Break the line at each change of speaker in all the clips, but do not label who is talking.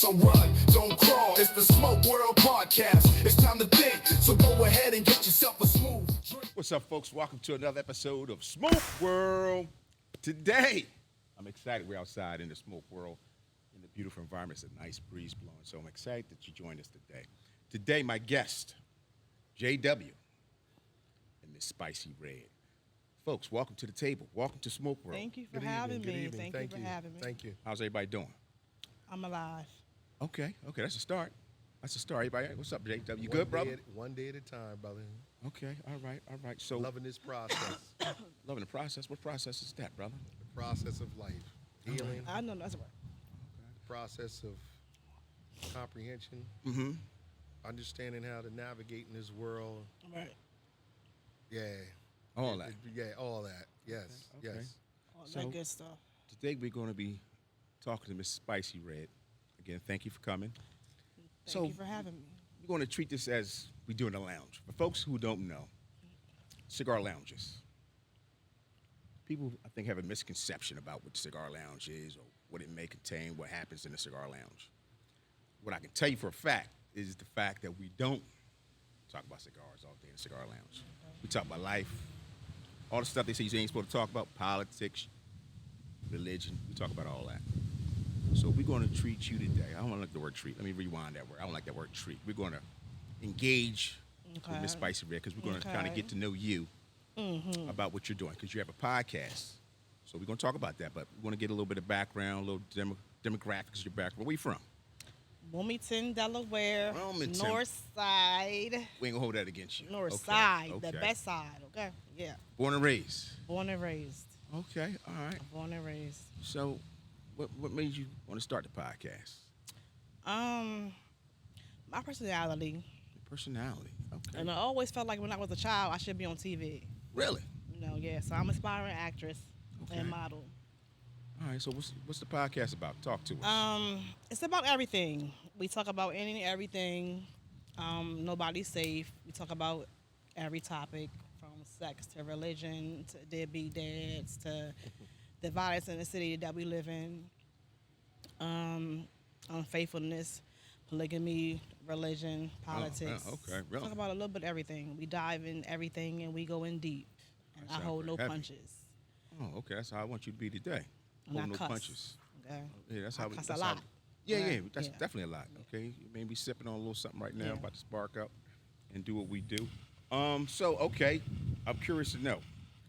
So run, don't crawl. It's the Smoke World Podcast. It's time to think, so go ahead and get yourself a smooth drink.
What's up, folks? Welcome to another episode of Smoke World. Today, I'm excited. We're outside in the Smoke World in the beautiful environment. It's a nice breeze blowing, so I'm excited that you joined us today. Today, my guest, JW and Mz.Spicy Red. Folks, welcome to the table. Welcome to Smoke World.
Thank you for having me. Thank you for having me.
Thank you.
How's everybody doing?
I'm alive.
Okay, that's a start. That's a start. Everybody, what's up, JW? You good, brother?
One day at a time, brother.
Okay, all right. So
Loving this process.
loving the process. What process is that, brother?
The process of life. Healing.
I know that's right.
The process of comprehension.
Mm-hmm.
Understanding how to navigate in this world.
Right.
Yeah.
All that.
Yeah, all that. Yes.
Okay.
Yes.
All
So-
that good stuff.
Today we're going to be talking to Mz.Spicy Red. Again, thank you for coming.
Thank you for having me.
We're going to treat this as we do in a lounge. For folks who don't know, cigar lounges. People, I think, have a misconception about what cigar lounge is or what it may contain, what happens in a cigar lounge. What I can tell you for a fact is the fact that we don't talk about cigars all day in a cigar lounge. We talk about life, all the stuff they say you ain't supposed to talk about, politics, religion. We talk about all that. So we're going to treat you today. I don't like the word treat. Let me rewind that word. I don't like that word treat. We're going to engage with Mz.Spicy Red because we're going to kind of get to know you about what you're doing because you have a podcast. So we're going to talk about that, but we want to get a little bit of background, a little demographics of your background. Where you from?
Wilmington, Delaware.
Wilmington.
North Side.
We ain't going to hold that against you.
North
Okay,
Side.
okay.
The best side. Okay. Yeah.
Born and raised.
Born and raised.
Okay, all right.
Born and raised.
So what made you want to start the podcast?
My personality.
Your personality. Okay.
And I always felt like when I was a child, I should be on TV.
Really?
You know, yeah. So I'm an aspiring actress and model.
All right, so what's the podcast about? Talk to us.
It's about everything. We talk about any and everything. Nobody's safe. We talk about every topic from sex to religion to deadbeat dads to the violence in the city that we live in. Unfaithfulness, polygamy, religion, politics.
Okay, really?
Talk about a little bit of everything. We dive in everything and we go in deep. And I
sounds
hold no
pretty heavy.
punches.
Oh, okay. That's how I want you to be today.
And I
Hold no
cuss.
punches.
Okay.
Yeah, that's
I
how.
cuss
That's
a
how-
lot.
Yeah,
Right.
that's
Yeah.
definitely a lot. Okay, you may be sipping on a little something right now,
Yeah.
about to spark up, and do what we do. So okay, I'm curious to know.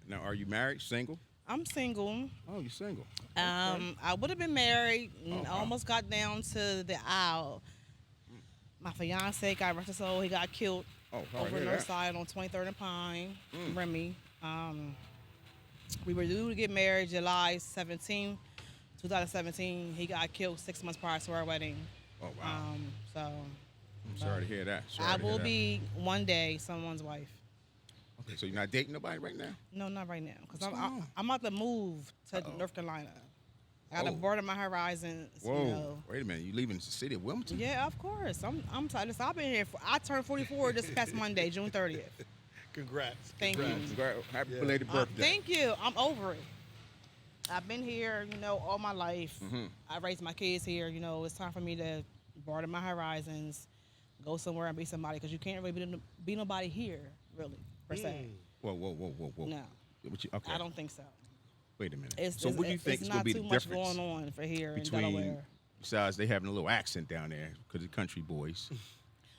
Now, are you married, single?
I'm single.
Oh, you're single.
I would have been married and
Oh, wow.
almost got down to the aisle. My fiance got arrested, so he got killed
Oh, sorry to
over
hear
North
that.
Side on 23rd and Pine, Remy. We were due to get married July 17, 2017. He got killed 6 months prior to our wedding.
Oh wow.
So
I'm sorry to hear that. Sorry
I
to hear
will
that.
be one day someone's wife.
Okay, so you're not dating nobody right now?
No, not right now, because
What's going on?
I'm about to move to North Carolina. I got to
Whoa.
broaden my horizons.
Whoa.
You know.
Wait a minute. You leaving the city of Wilmington?
Yeah, of course. I'm tired. I've been here. I turned 44 this past Monday, June 30th.
Congrats.
Thank you.
Happy
Yeah.
belated birthday.
Thank you. I'm over it. I've been here, all my life. I raised my kids here. It's time for me to broaden my horizons, go somewhere and be somebody, because you can't really be nobody here, really, per se.
Whoa.
No,
Okay.
I don't think so.
Wait a minute.
It's,
So what do you think
it's
is
not
going to be
too
the
much
difference
going on for here in
between,
Delaware.
besides they having a little accent down there because of country boys?
Well,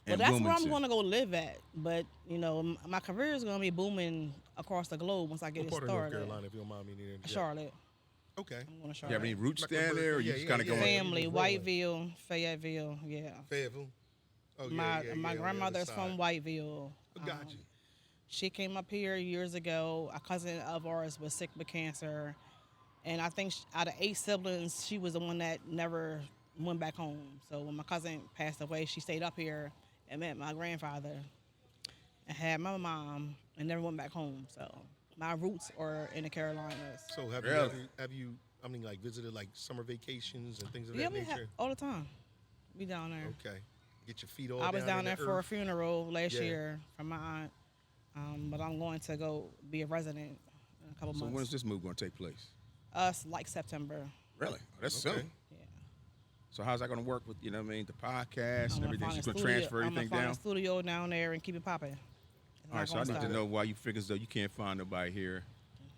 and
that's where I'm
Wilmington?
going to go live at. But, my career is going to be booming across the globe once I get
What
it
part of North
started.
Carolina, if you don't mind me needing?
Charlotte.
Okay.
I'm going to
You
Charlotte.
have any roots
Like
down there, or you
yeah,
just kind of
yeah,
going?
yeah.
Family,
Just rolling.
Whiteville, Fayetteville, yeah.
Fayetteville. Oh, yeah,
My
yeah,
my
yeah,
grandmother's
on the other
from
side.
Whiteville.
Got you.
She came up here years ago. A cousin of ours was sick with cancer. And I think out of 8 siblings, she was the one that never went back home. So when my cousin passed away, she stayed up here and met my grandfather and had my mom and never went back home. So my roots are in the Carolinas.
So have
Really?
you visited like summer vacations and things of
Yeah,
that nature?
all the time. We down there.
Okay. Get your feet all
I was down
in
there
the
for a
earth.
funeral last
Yeah.
year from my aunt. But I'm going to go be a resident in a couple
So
months.
when's this move going to take place?
Like September.
Really? Oh, that's
Okay.
soon.
Yeah.
So how's that going to work with, you know what I mean, the podcast
I'm
and everything?
find
She's
a
going to
studio-
transfer
I'm
everything
gonna find
down?
a studio down there and keep it popping. It's
All right,
not
so I
gonna
need to
stop.
know why you figure as though you can't find nobody here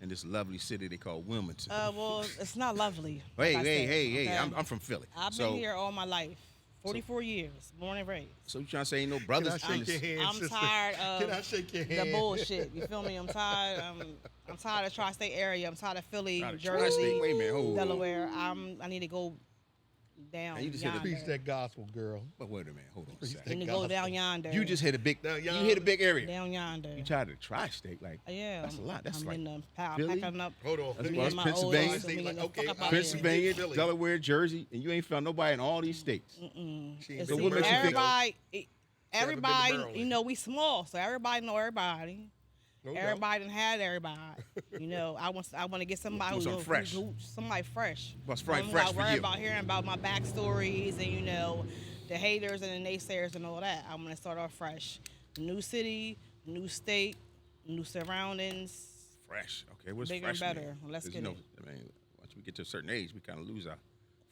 in this lovely city they call Wilmington.
Well, it's not lovely.
hey,
like I said,
hey,
okay?
I'm from Philly.
I've
so,
been here all my life, 44 years, born and raised.
So you trying to say ain't no
Can
brothers?
I shake your hand,
I'm
sister?
tired
Can I
of
shake your
the
hand?
bullshit. You feel me? I'm tired. I'm tired of tri-state area. I'm tired of Philly,
Tired of
Jersey,
tri-state? Wait a minute, hold on.
Delaware. I need to go down
Now, you just hit a
yonder.
Preach that gospel, girl.
But wait a minute, hold on a
I
second.
need to go down yonder.
You just hit a big,
Down
you
yonder.
hit a big area.
down yonder.
You tried to tri-state, like
Yeah,
that's a lot. That's
I'm
like
in the
Philly?
packing up.
Hold on.
That's
me
well,
and my
Pennsylvania.
oldest, so we
Like,
get the
okay,
fuck up out
Pennsylvania,
Philly.
Delaware, Jersey, and you ain't found nobody in all these states.
She ain't
It's
So
been
what
to
makes you think-
Maryland.
everybody,
Maryland.
you know, we small, so everybody know everybody.
No doubt.
Everybody done had everybody. You know, I want to get somebody
Want
who
something fresh.
somebody fresh.
What's
I
right
don't
fresh
gotta
for
worry
you?
about hearing about my backstories and you know, the haters and the naysayers and all that. I'm gonna start off fresh. New city, new state, new surroundings.
Fresh. Okay, what's
Bigger
fresh?
and better.
mean?
Let's
'Cause,
get
you know,
it.
I mean, once we get to a certain age, we kind of lose our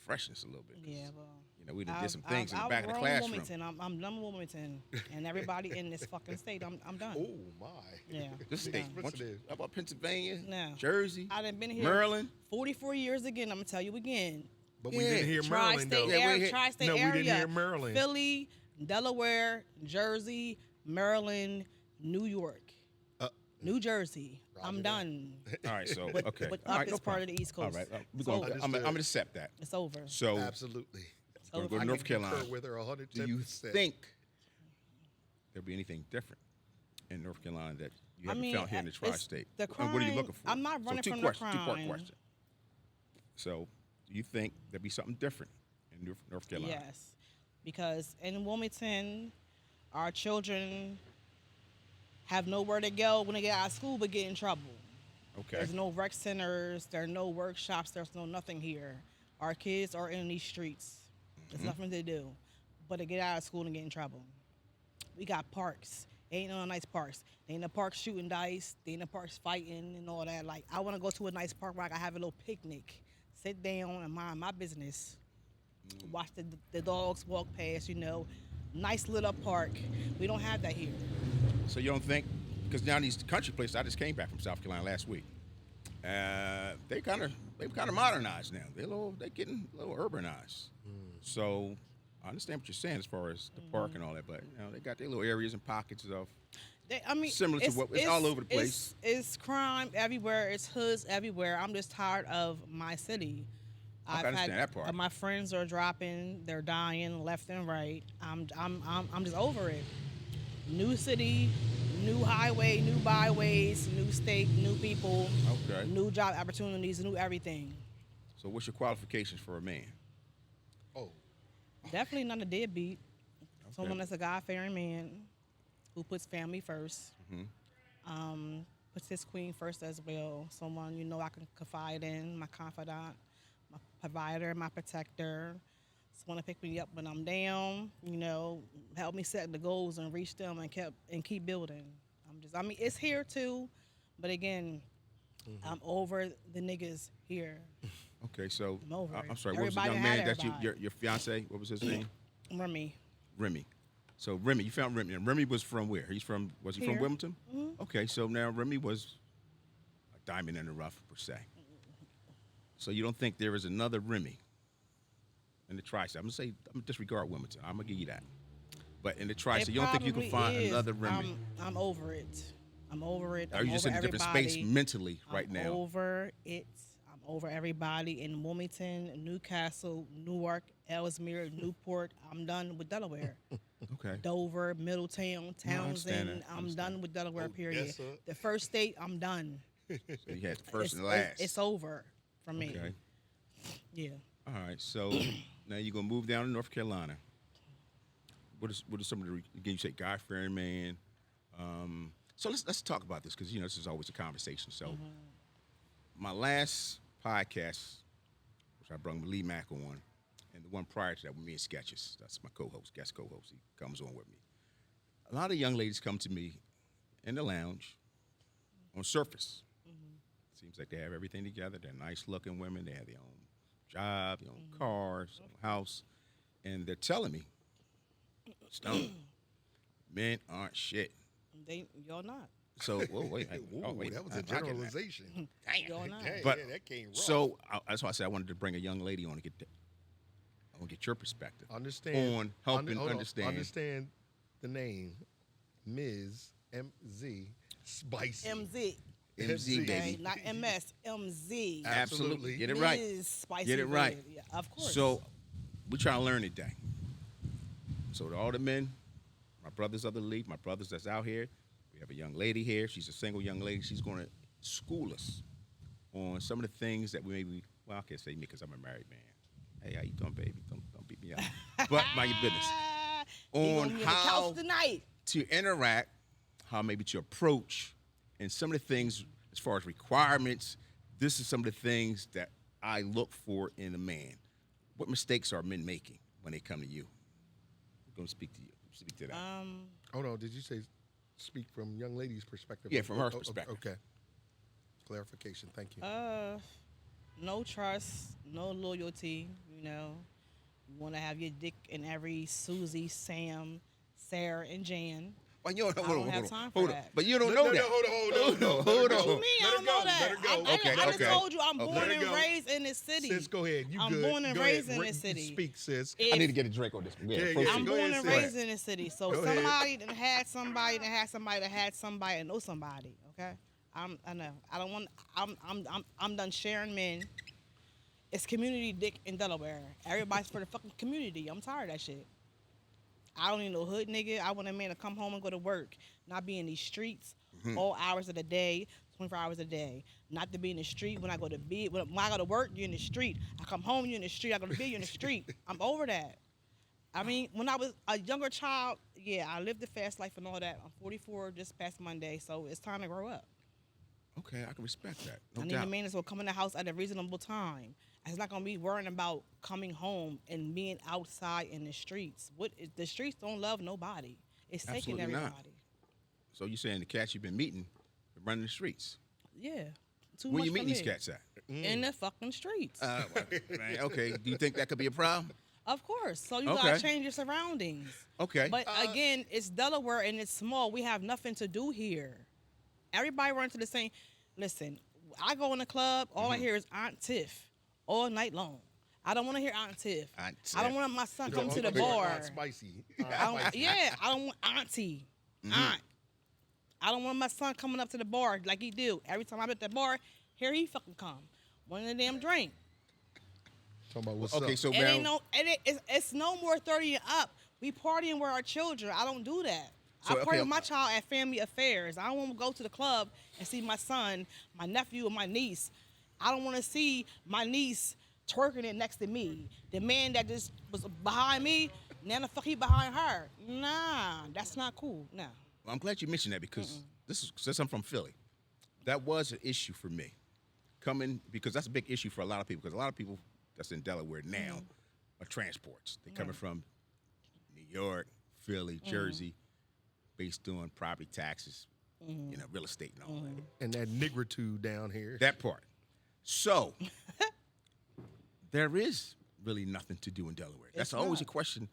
freshness a little bit. 'cause,
Yeah, well.
you know, we done did some things in the back of the
outgrown
classroom.
Wilmington. I'm done with Wilmington, and everybody in this fucking state. I'm done.
Oh my.
Yeah.
This
I'm
state.
done.
Once you- How about Pennsylvania?
No.
Jersey?
I done been here
Maryland?
44 years again. I'm gonna tell you again.
But we
Yeah.
didn't hear Maryland though.
Tri-state
Yeah, we
area,
hit-
tri-state
No, we
area.
didn't hear Maryland.
Philly, Delaware, Jersey, Maryland, New York, New Jersey. I'm
Roger
done.
All right, so,
But-
okay.
but
All
up
right,
is
no
part of
problem.
the East Coast.
All right,
It's
I'm
over.
going to accept that.
It's over.
So,
Absolutely.
we're going to go
I
to North
concur
Carolina.
with her 110%.
Do you think there'll be anything different in North Carolina that you haven't found here in the
it's
tri-state?
the
And what are you
crime-
looking for?
I'm not running
so
from the
Two-part
crime.
question. So, do you think there'll be something different in North Carolina?
Yes, because in Wilmington, our children have nowhere to go when they get out of school but get in trouble.
Okay.
There's no rec centers, there are no workshops, there's no nothing here. Our kids are in these streets. There's nothing to do but to get out of school and get in trouble. We got parks. Ain't no nice parks. They in the park shooting dice. They in the parks fighting and all that. Like, I want to go to a nice park where I can have a little picnic, sit down and mind my business. Watch the dogs walk past, you know. Nice lit up park. We don't have that here.
So you don't think, because now these country places, I just came back from South Carolina last week. They've kind of modernized now. They're getting a little urbanized. So I understand what you're saying as far as the park and all that, but you know, they got their little areas and pockets of. Similar to what- it's all over the place.
It's crime everywhere. It's hoods everywhere. I'm just tired of my city.
I can understand that part.
My friends are dropping. They're dying left and right. I'm just over it. New city, new highway, new byways, new state, new people,
Okay.
new job opportunities, new everything.
So what's your qualifications for a man?
Oh,
Definitely not a deadbeat.
Okay.
Someone that's a God-fearing man who puts family first. Puts his queen first as well. Someone, you know, I can confide in, my confidant, my provider, my protector. Someone to pick me up when I'm down, you know, help me set the goals and reach them and keep building. It's here too, but again, I'm over the niggas here.
Okay, so
I'm over it.
I'm sorry. What was the
Everybody
young
had
man that
everybody.
your fiance? What was his name?
Remy.
Remy. So Remy, you found Remy. And Remy was from where? Was he from
Here.
Wilmington? Okay, so now Remy was a diamond in the rough per se. So you don't think there is another Remy in the tri-state? I'm gonna disregard Wilmington. I'm gonna give you that. But in the tri-state, you don't think you can find another Remy?
I'm over it. I'm over it.
Are
I'm
you just
over
in a different
everybody.
space mentally right
I'm
now?
over it. I'm over everybody in Wilmington, Newcastle, Newark, Ellesmere, Newport. I'm done with Delaware.
Okay.
Dover, Middletown,
I understand
Townsend.
that. I
I'm
understand.
done with Delaware,
Oh,
period.
yes, sir.
The first state, I'm done.
So you had the first and
It's-
last.
It's over for me.
Okay.
Yeah.
All right. So now you're gonna move down to North Carolina. What is some of the again? You say God-fearing man. So let's talk about this because you know this is always a conversation. So my last podcast, which I brought Lee Mack on, and the one prior to that with me and Sketches. That's my guest co-host. He comes on with me. A lot of young ladies come to me in the lounge on surface. Seems like they have everything together. They're nice-looking women. They have their own job, their own cars, their own house. and they're telling me, Stone, men aren't shit.
Y'all not.
So, whoa, wait, wait,
that was a
I'm not getting that.
generalization.
Y'all not.
Dang,
But-
yeah, that came rough.
So that's why I said I wanted to bring a young lady on to get I want to get your perspective
understand
on helping
hold on.
understand.
Understand the name, Ms. M.Z. Spicy.
MZ.
MZ,
Okay,
baby.
not MS. MZ.
Absolutely. Get it right.
Mz.Spicy.
Get it right.
Yeah, of course.
So we're trying to learn today. So to all the men, my brothers of the league, my brothers that's out here, we have a young lady here. She's a single young lady. She's going to school us on some of the things that we maybe, well, I can't say me because I'm a married man. Hey, how you doing, baby? Don't beat me up. But mind your business.
You
On
gonna be on the
how
couch tonight.
to interact, how maybe to approach, and some of the things as far as requirements. This is some of the things that I look for in a man. What mistakes are men making when they come to you? I'm going to speak to you. Speak to that.
Hold on, did you say speak from young lady's perspective?
Yeah, from her
Oh,
perspective.
Okay. Clarification, thank you.
No trust, no loyalty. You know, you want to have your dick in every Susie, Sam, Sarah, and Jan.
Well, you don't,
I
hold
don't
on,
have
hold on,
time for
hold on.
that.
But you don't
No,
know
no,
that.
hold on.
Hold
What
on.
you mean? I don't know that.
Let her go.
Okay,
I just
okay.
told you I'm
Okay.
born
Let her
and
go.
raised in this city.
Sis, go ahead. You
I'm
good.
born and
Go
raised
ahead.
in this city.
Speak, sis.
If-
I need to get a drink on this one.
Yeah,
Yeah,
yeah.
proceed.
I'm
Go
born
ahead,
and
sis.
raised in the city, so
Go ahead.
somebody that had somebody that had somebody that had somebody and know somebody. Okay, I know. I don't want. I'm done sharing men. It's community dick in Delaware. Everybody's for the fucking community. I'm tired of that shit. I don't need no hood nigga. I want a man to come home and go to work, not be in these streets all hours of the day, 24 hours a day. Not to be in the street when I go to bed. When I go to work, you're in the street. I come home, you're in the street. I go to bed, you're in the street. I'm over that. I mean, when I was a younger child, yeah, I lived the fast life and all that. I'm 44 just past Monday, so it's time to grow up.
Okay, I can respect that. No
I need a
doubt.
man that's gonna come in the house at a reasonable time. It's not gonna be worrying about coming home and being outside in the streets. The streets don't love nobody. It's taking
Absolutely not.
everybody.
So you're saying the cats you've been meeting are running the streets?
Yeah. Too
Where
much
you
for
meeting these
me.
cats at?
In the fucking streets.
Well, man, okay. Do you think that could be a problem?
Of course. So you
Okay.
gotta change your surroundings.
Okay.
But again, it's Delaware and it's small. We have nothing to do here. Everybody runs to the same. Listen, I go in the club, all I hear is Aunt Tiff all night long. I don't want to hear Aunt Tiff.
Aunt
I don't
Tiff.
want my son come to the
Aunt
bar.
Spicy.
I don't want Auntie. Aunt. I don't want my son coming up to the bar like he do. Every time I'm at the bar, here he fucking come. Wanting a damn drink.
Talking about what's
Okay,
up.
so
It
now,
ain't no, it's no more 30 and up. We partying with our children. I don't do that.
So,
I party
okay,
with my child at family affairs. I don't want to go to the club and see my son, my nephew, or my niece. I don't want to see my niece twerking it next to me. The man that just was behind me, now the fuck he behind her. Nah, that's not cool. Nah.
well, I'm glad you mentioned that because since I'm from Philly, that was an issue for me. Because that's a big issue for a lot of people. Because a lot of people that's in Delaware now are transports. They're coming from New York, Philly, Jersey, based on property taxes, real estate and all that.
And that nigritude down here.
That part. So, there is really nothing to do in Delaware. That's always a
not.
question.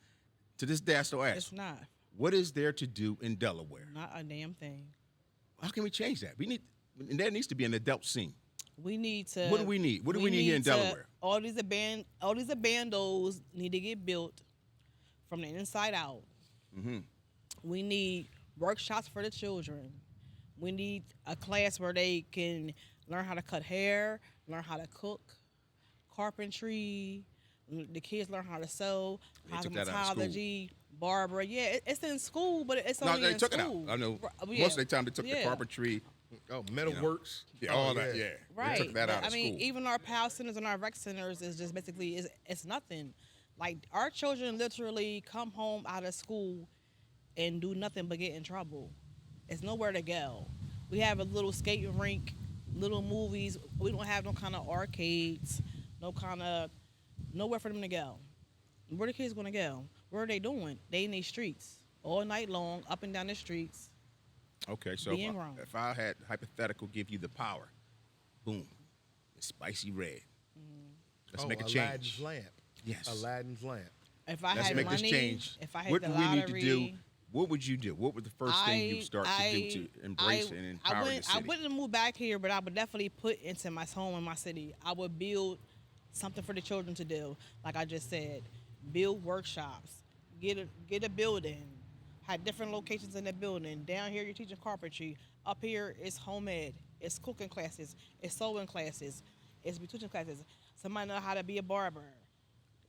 To this day, I still ask.
It's not.
What is there to do in Delaware?
Not a damn thing.
How can we change that? And there needs to be an adult scene.
We need to.
What do we need? What do we need here in Delaware?
All these abandos need to get built from the inside out. We need workshops for the children. We need a class where they can learn how to cut hair, learn how to cook, carpentry. The kids learn how to sew,
They took that out of school.
cosmetology, barber. Yeah, it's in school, but it's
No,
only
they
in
took
school.
it out. I know.
Yeah.
Most of the time, they took the
Yeah.
carpentry,
Oh, metalworks.
yeah, all that. Yeah,
Right.
They took that
But,
out of
I mean,
school.
even our PAL centers and our rec centers is just basically it's nothing. Like our children literally come home out of school and do nothing but get in trouble. It's nowhere to go. We have a little skating rink, little movies. We don't have no kind of arcades, nowhere for them to go. Where the kids gonna go? Where are they doing? They in these streets all night long, up and down the streets.
Okay, so
being wrong.
if I had hypothetical give you the power, boom, it's spicy red. Let's make a change.
Aladdin's lamp.
Yes.
Aladdin's lamp.
If I
Let's
had
make
money,
this change.
if I had
What
the
do we need to do?
lottery,
What would you do? What would the first thing you start to do to embrace and empower the
I
city?
wouldn't move back here, but I would definitely put into my home in my city. I would build something for the children to do, like I just said, build workshops, get a building, have different locations in the building. Down here, you're teaching carpentry. Up here, it's home ed, it's cooking classes, it's sewing classes, it's beautician classes. Somebody know how to be a barber.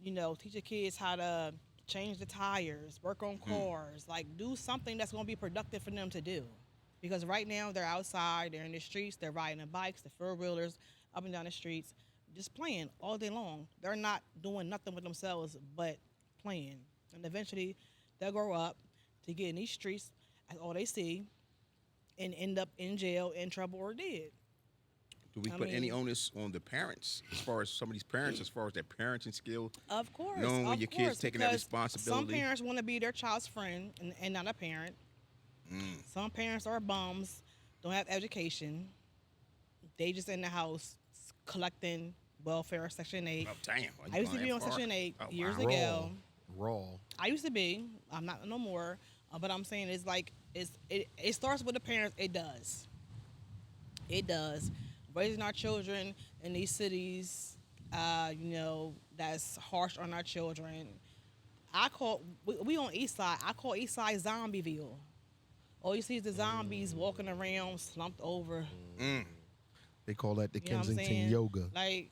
Teach your kids how to change the tires, work on cars, like do something that's going to be productive for them to do. Because right now they're outside, they're in the streets, they're riding the bikes, the four-wheelers, up and down the streets, just playing all day long. They're not doing nothing with themselves but playing. And eventually they'll grow up to get in these streets, that's all they see, and end up in jail, in trouble, or dead.
Do we put any onus on the parents, as far as some of these parents, as far as their parenting skill?
Of course.
Knowing when your kids taking that
because
responsibility.
Some parents want to be their child's friend and not a parent. Some parents are bums, don't have education. They just in the house collecting welfare, Section 8.
Oh, damn.
I used to be on Section 8 years ago.
Raw.
I used to be. I'm not no more. But I'm saying it's like it starts with the parents. It does. It does. Raising our children in these cities, that's harsh on our children. We on East Side. I call East Side Zombieville. All you see is the zombies walking around, slumped over.
They call that the
You know what I'm
Kensington
saying?
yoga.
Like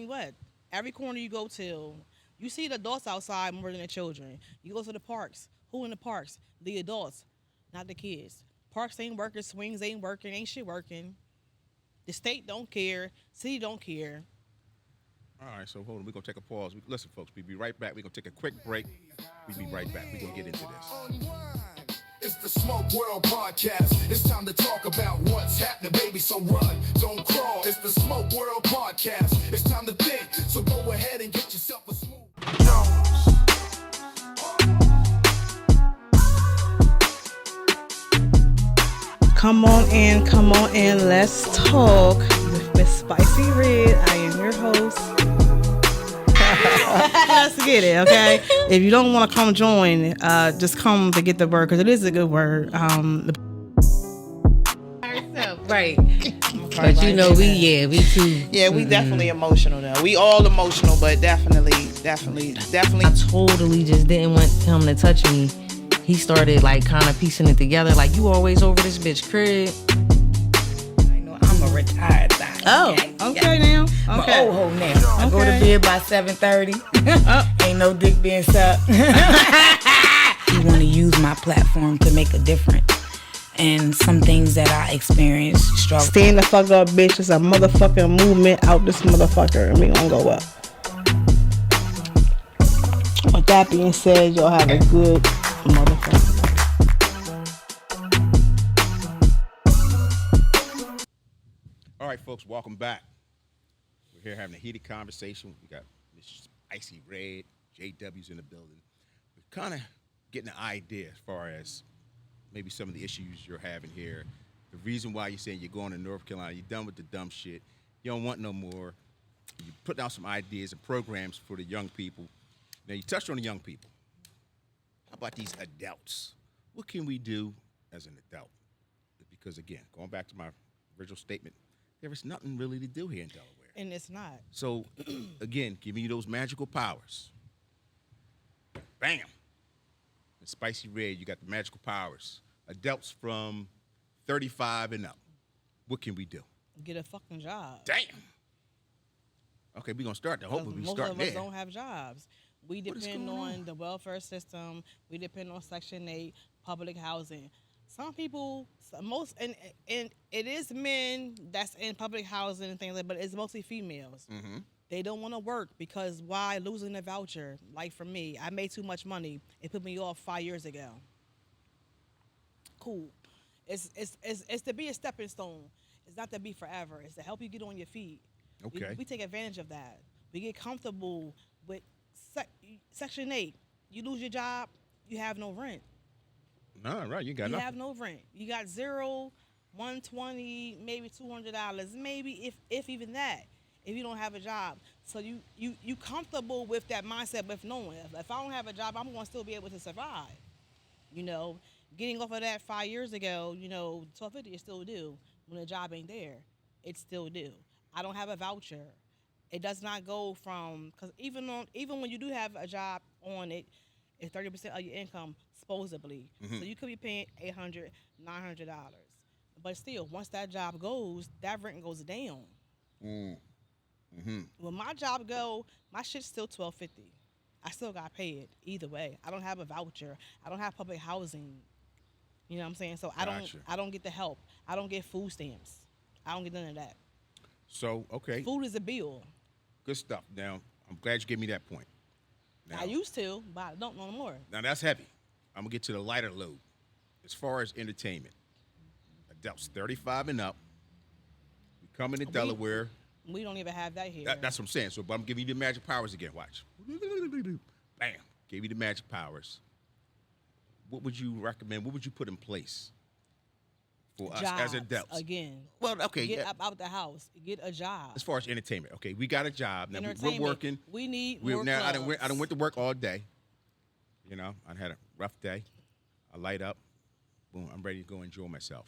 what? Every corner you go to, you see the adults outside more than the children. You go to the parks. Who in the parks? The adults, not the kids. Parks ain't working, swings ain't working, ain't shit working. The state don't care, city don't care.
All right, so hold on. We're going to take a pause. Listen, folks, we'll be right back. We're going to take a quick break. We'll be right back. We're going to get into this.
Unwind. It's the Smoke World Podcast. It's time to talk about what's happening, baby. So run, don't crawl. It's the Smoke World Podcast. It's time to think. So go ahead and get yourself a smooth.
Come on in, let's talk with Mz.Spicy Red. I am your host. Let's get it, okay? If you don't want to come join, just come to get the word, because it is a good word.
Right. But we too.
Yeah, we definitely emotional though. We all emotional, but definitely.
I totally just didn't want him to touch me. He started like kind of piecing it together. Like, you always over this bitch crib.
I know I'm a retired doctor.
Okay now.
I'm
Okay.
an old hoe now. I go to bed by 7:30. Ain't no dick being sucked. You want to use my platform to make a difference. And some things that I experienced, struggle.
Stand the fuck up, bitch. It's a motherfucking movement out this motherfucker, and we gonna go up. With that being said, y'all have a good motherfucker.
All right, folks, welcome back. We're here having a heated conversation. We got Mz.Spicy Red, JW's in the building. We're kind of getting an idea as far as maybe some of the issues you're having here. The reason why you're saying you're going to North Carolina, you're done with the dumb shit. You don't want no more. You put down some ideas and programs for the young people. Now, you touched on the young people. How about these adults? What can we do as an adult? Because, again, going back to my original statement, there is nothing really to do here in Delaware.
And it's not.
So, again, giving you those magical powers. Bam. And Spicy Red, you got the magical powers. Adults from 35 and up. What can we do?
Get a fucking job.
Damn. Okay, we're going to start there. Hopefully we
Most
start
of
there.
us don't have jobs. We
What is
depend
going
on
on?
the welfare system. We depend on Section 8, public housing. Some people, and it is men that's in public housing and things like that, but it's mostly females.
Mm-hmm.
They don't want to work because why? Losing a voucher. Like for me, I made too much money. It put me off 5 years ago. Cool. It's to be a stepping stone. It's not to be forever. It's to help you get on your feet.
Okay.
We take advantage of that. We get comfortable with Section 8. You lose your job, you have no rent.
No, right, you got
You
nothing.
have no rent. You got $0, $120, maybe $200, maybe if even that. if you don't have a job. So you comfortable with that mindset with knowing if I don't have a job, I'm going to still be able to survive. You know, getting off of that 5 years ago, 1250 is still due. When a job ain't there, it's still due. I don't have a voucher. It does not go from because even when you do have a job on it, it's 30% of your income supposedly. So you could be paying $800, $900, but still, once that job goes, that rent goes down. When my job go, my shit's still 1250. I still got paid either way. I don't have a voucher. I don't have public housing. You know what I'm saying? So
Gotcha.
I don't get the help. I don't get food stamps. I don't get none of that.
So, okay,
Food is a bill.
good stuff. Now, I'm glad you gave me that point. Now,
I used to, but I don't no more.
now that's heavy. I'm gonna get to the lighter load. As far as entertainment, adults 35 and up. We come into Delaware.
We don't even have that here.
That's what I'm saying. So, but I'm giving you the magic powers again. Watch. Bam. Gave you the magic powers. What would you recommend? What would you put in place for us as
Jobs,
adults?
again.
Well, okay.
Get
yeah.
up out the house. Get a job.
As far as entertainment, okay, we got a job now. We're
Entertainment.
working.
We need
We're
more
now. I
clubs.
done went to work all day. You know, I had a rough day. I light up. Boom. I'm ready to go enjoy myself.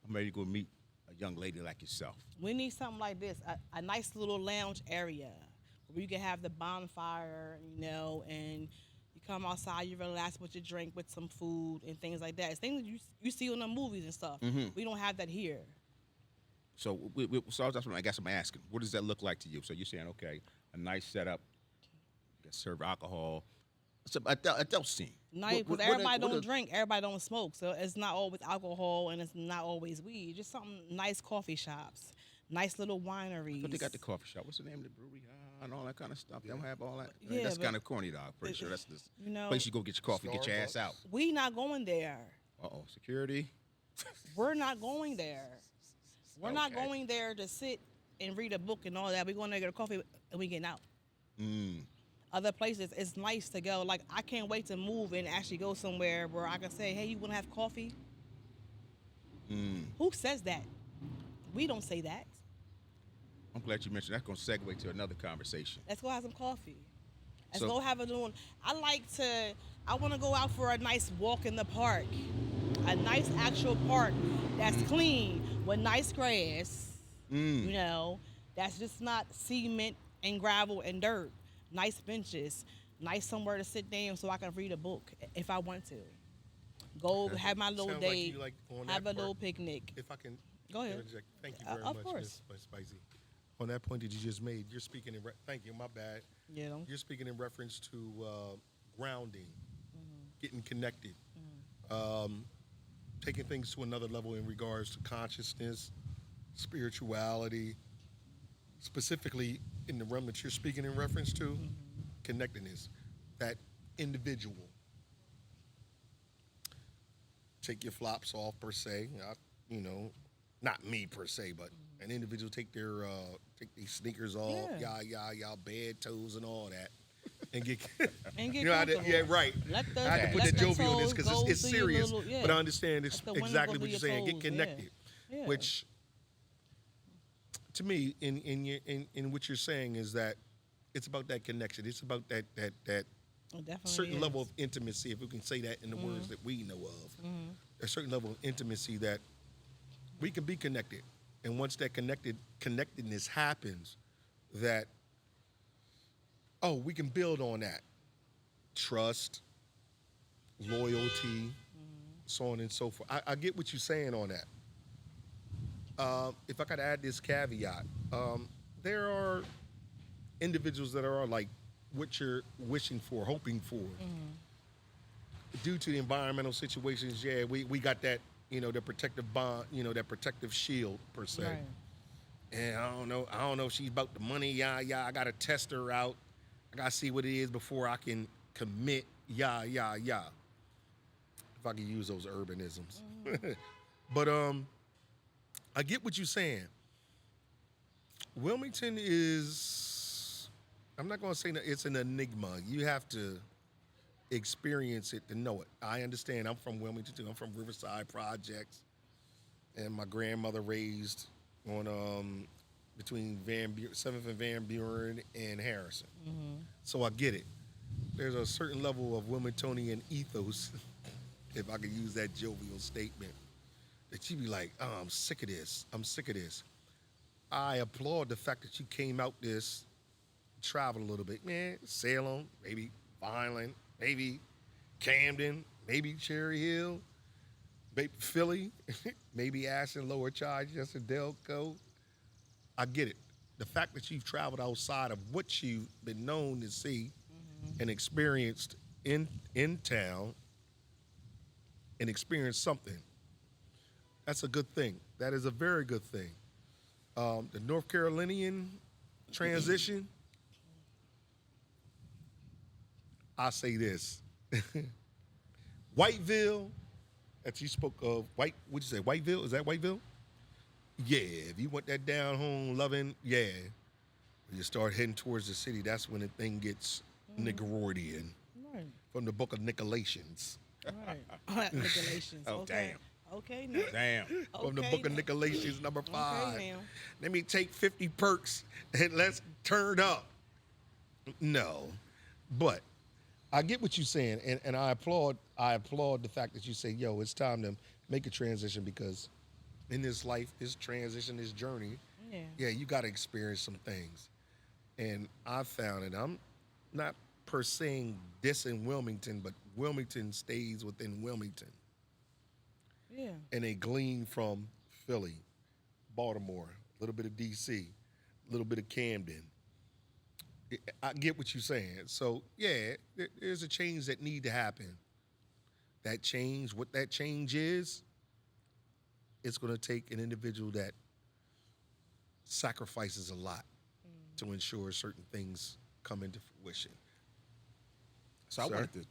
I'm ready to go meet a young lady like yourself.
We need something like this, a nice little lounge area where you can have the bonfire, and you come outside, you relax with your drink, with some food and things like that. It's things that you see in the movies and stuff. We don't have that here.
So, so that's what I guess I'm asking. What does that look like to you? So you're saying, okay, a nice setup, you can serve alcohol. It's a adult scene.
Nice, because everybody don't drink, everybody don't smoke, so it's not always alcohol and it's not always weed. Just something nice, coffee shops, nice little wineries.
But they got the coffee shop. What's the name of the brewery? And all that kind of stuff. They don't have all that.
Yeah,
That's
but
kind of corny, dog. Pretty sure that's the
know,
place you go get your coffee, get your ass out.
We not going there.
Uh-oh, security.
We're not going there. We're not
Okay.
going there to sit and read a book and all that. We're going there to get a coffee and we getting out. Other places, it's nice to go. Like, I can't wait to move and actually go somewhere where I can say, hey, you want to have coffee? Who says that? We don't say that.
I'm glad you mentioned that. That's going to segue to another conversation.
Let's go have some coffee. Let's
So-
go have a little. I want to go out for a nice walk in the park. A nice actual park that's clean with nice grass. That's just not cement and gravel and dirt. Nice benches, nice somewhere to sit down so I can read a book if I want to. Go have my little
Sounds like
date,
you like on
have
that
a little
part.
picnic.
If I can
Go ahead.
interject. Thank you very
Of
much,
course.
Mz.Spicy. On that point that you just made, you're speaking in. Thank you. My bad.
You know,
You're speaking in reference to grounding, getting connected, taking things to another level in regards to consciousness, spirituality, specifically in the realm that you're speaking in reference to, connectedness, that individual. Take your flops off per se, not me per se, but an individual take their sneakers off, y'all bed toes and all that, and get
and get
comfortable. Yeah, right.
Let the,
I had to put
let
that
the
jovial in this
toes
because
go
it's
through your
serious.
little- yeah.
But I understand it's
Let the wind
exactly
go
what
through
you're
your
saying. Get
toes, yeah.
connected,
Yeah.
which to me, in what you're saying is that it's about that connection. It's about that
It definitely
certain
is.
level of intimacy, if we can say that in the words that we know of. A certain level of intimacy that we can be connected, and once that connectedness happens, that we can build on that trust, loyalty, so on and so forth. I get what you're saying on that. If I could add this caveat, there are individuals that are like what you're wishing for, hoping for. Due to the environmental situations, we got that, the protective bond, that protective shield per se.
Right.
And I don't know if she's about the money, I gotta test her out. I gotta see what it is before I can commit, If I can use those urbanisms. But I get what you're saying. Wilmington is, I'm not gonna say that it's an enigma. You have to experience it to know it. I understand. I'm from Wilmington too. I'm from Riverside Projects, and my grandmother raised on between 7th and Van Buren and Harrison. So I get it. There's a certain level of Wilmingtonian ethos, if I could use that jovial statement, that you be like, oh, I'm sick of this. I'm sick of this. I applaud the fact that you came out this, traveled a little bit. Man, Salem, maybe Vineland, maybe Camden, maybe Cherry Hill, maybe Philly, maybe Ashland, Lower Chichester, Delco. I get it. The fact that you've traveled outside of what you've been known to see and experienced in town and experienced something, that's a good thing. That is a very good thing. The North Carolinian transition, I say this. Whiteville, that you spoke of, what'd you say, Whiteville? Is that Whiteville? Yeah, if you want that down home loving, yeah. When you start heading towards the city, that's when the thing gets Nickelodeon.
Right.
From the book of Nicolations.
Right. Regulations.
Oh,
okay. Okay, now.
Damn.
From the book of Nicolations, number 5.
Okay, now.
Let me take 50 perks and let's turn up. No. But I get what you're saying, and I applaud the fact that you say, yo, it's time to make a transition, because in this life, this transition, this journey, yeah, you got to experience some things. And I found it. I'm not per se dissing Wilmington, but Wilmington stays within Wilmington.
Yeah.
And they glean from Philly, Baltimore, a little bit of D.C., a little bit of Camden. I get what you're saying. So, yeah, there's a change that need to happen. That change, what that change is, it's going to take an individual that sacrifices a lot to ensure certain things come into fruition.
So I wanted to,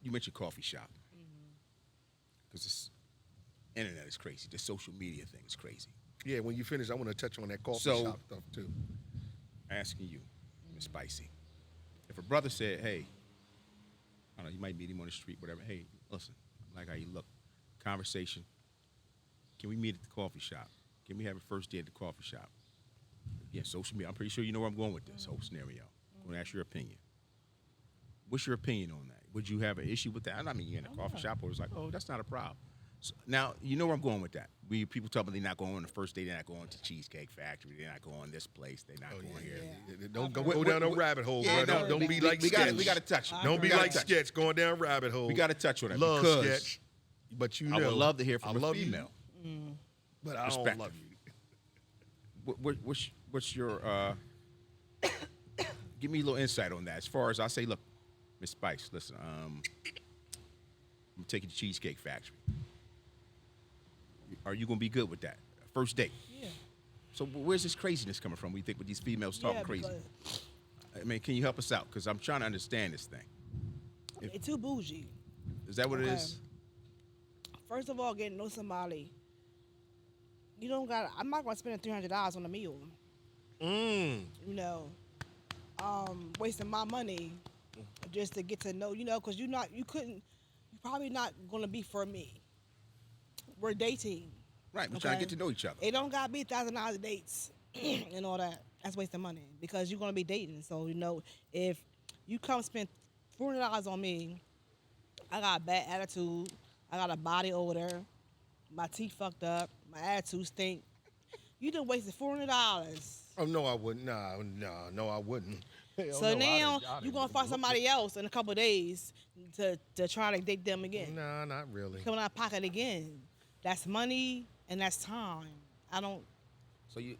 you mentioned coffee shop. Because this internet is crazy. The social media thing is crazy.
Yeah, when you finish, I want to touch on that coffee shop stuff, too.
Asking you, Mz.Spicy, if a brother said, hey, I don't know, you might meet him on the street, whatever. Hey, listen, I like how you look. Conversation. Can we meet at the coffee shop? Can we have a first date at the coffee shop? Yeah, social media. I'm pretty sure you know where I'm going with this whole scenario. I'm going to ask your opinion. What's your opinion on that? Would you have an issue with that? I mean, you're in a coffee shop, or it's like, oh, that's not a problem. So, now, you know where I'm going with that. People tell me they're not going on the first date, they're not going to Cheesecake Factory, they're not going this place, they're not going here.
Yeah. Don't go down no rabbit hole,
yeah,
bro.
No,
don't be like Sketch.
We got to touch it.
Don't be like Sketch going down rabbit hole.
We got to touch on it.
Love
because
Sketch, but you know,
I would love to hear from
I
a
love
female.
You, but I don't
perspective.
love you.
What's your give me a little insight on that? As far as I say, look, Mz.Spicy, listen, I'm gonna take you to Cheesecake Factory. Are you gonna be good with that? First date.
Yeah.
So where's this craziness coming from? We think with these females talking crazy. I mean, can you help us out? Because I'm trying to understand this thing.
It's too bougie.
Is that what it is?
First of all, getting to know somebody. You don't got. I'm not gonna spend $300 on a meal. You know, wasting my money just to get to know. You know, because you're probably not gonna be for me. We're dating.
Right, we're trying to get to know each other.
It don't gotta be $1,000 dates and all that. That's wasting money because you're gonna be dating. So you know, if you come spend $400 on me, I got a bad attitude. I got a body odor. My teeth fucked up. My attitude stink. You done wasted $400.
Oh no, I wouldn't. No, I wouldn't. Hell
So
no,
now
I
you're gonna find somebody else in a couple of days to try to date them again.
Nah, not really.
Coming out of pocket again. That's money and that's time. I don't.
So you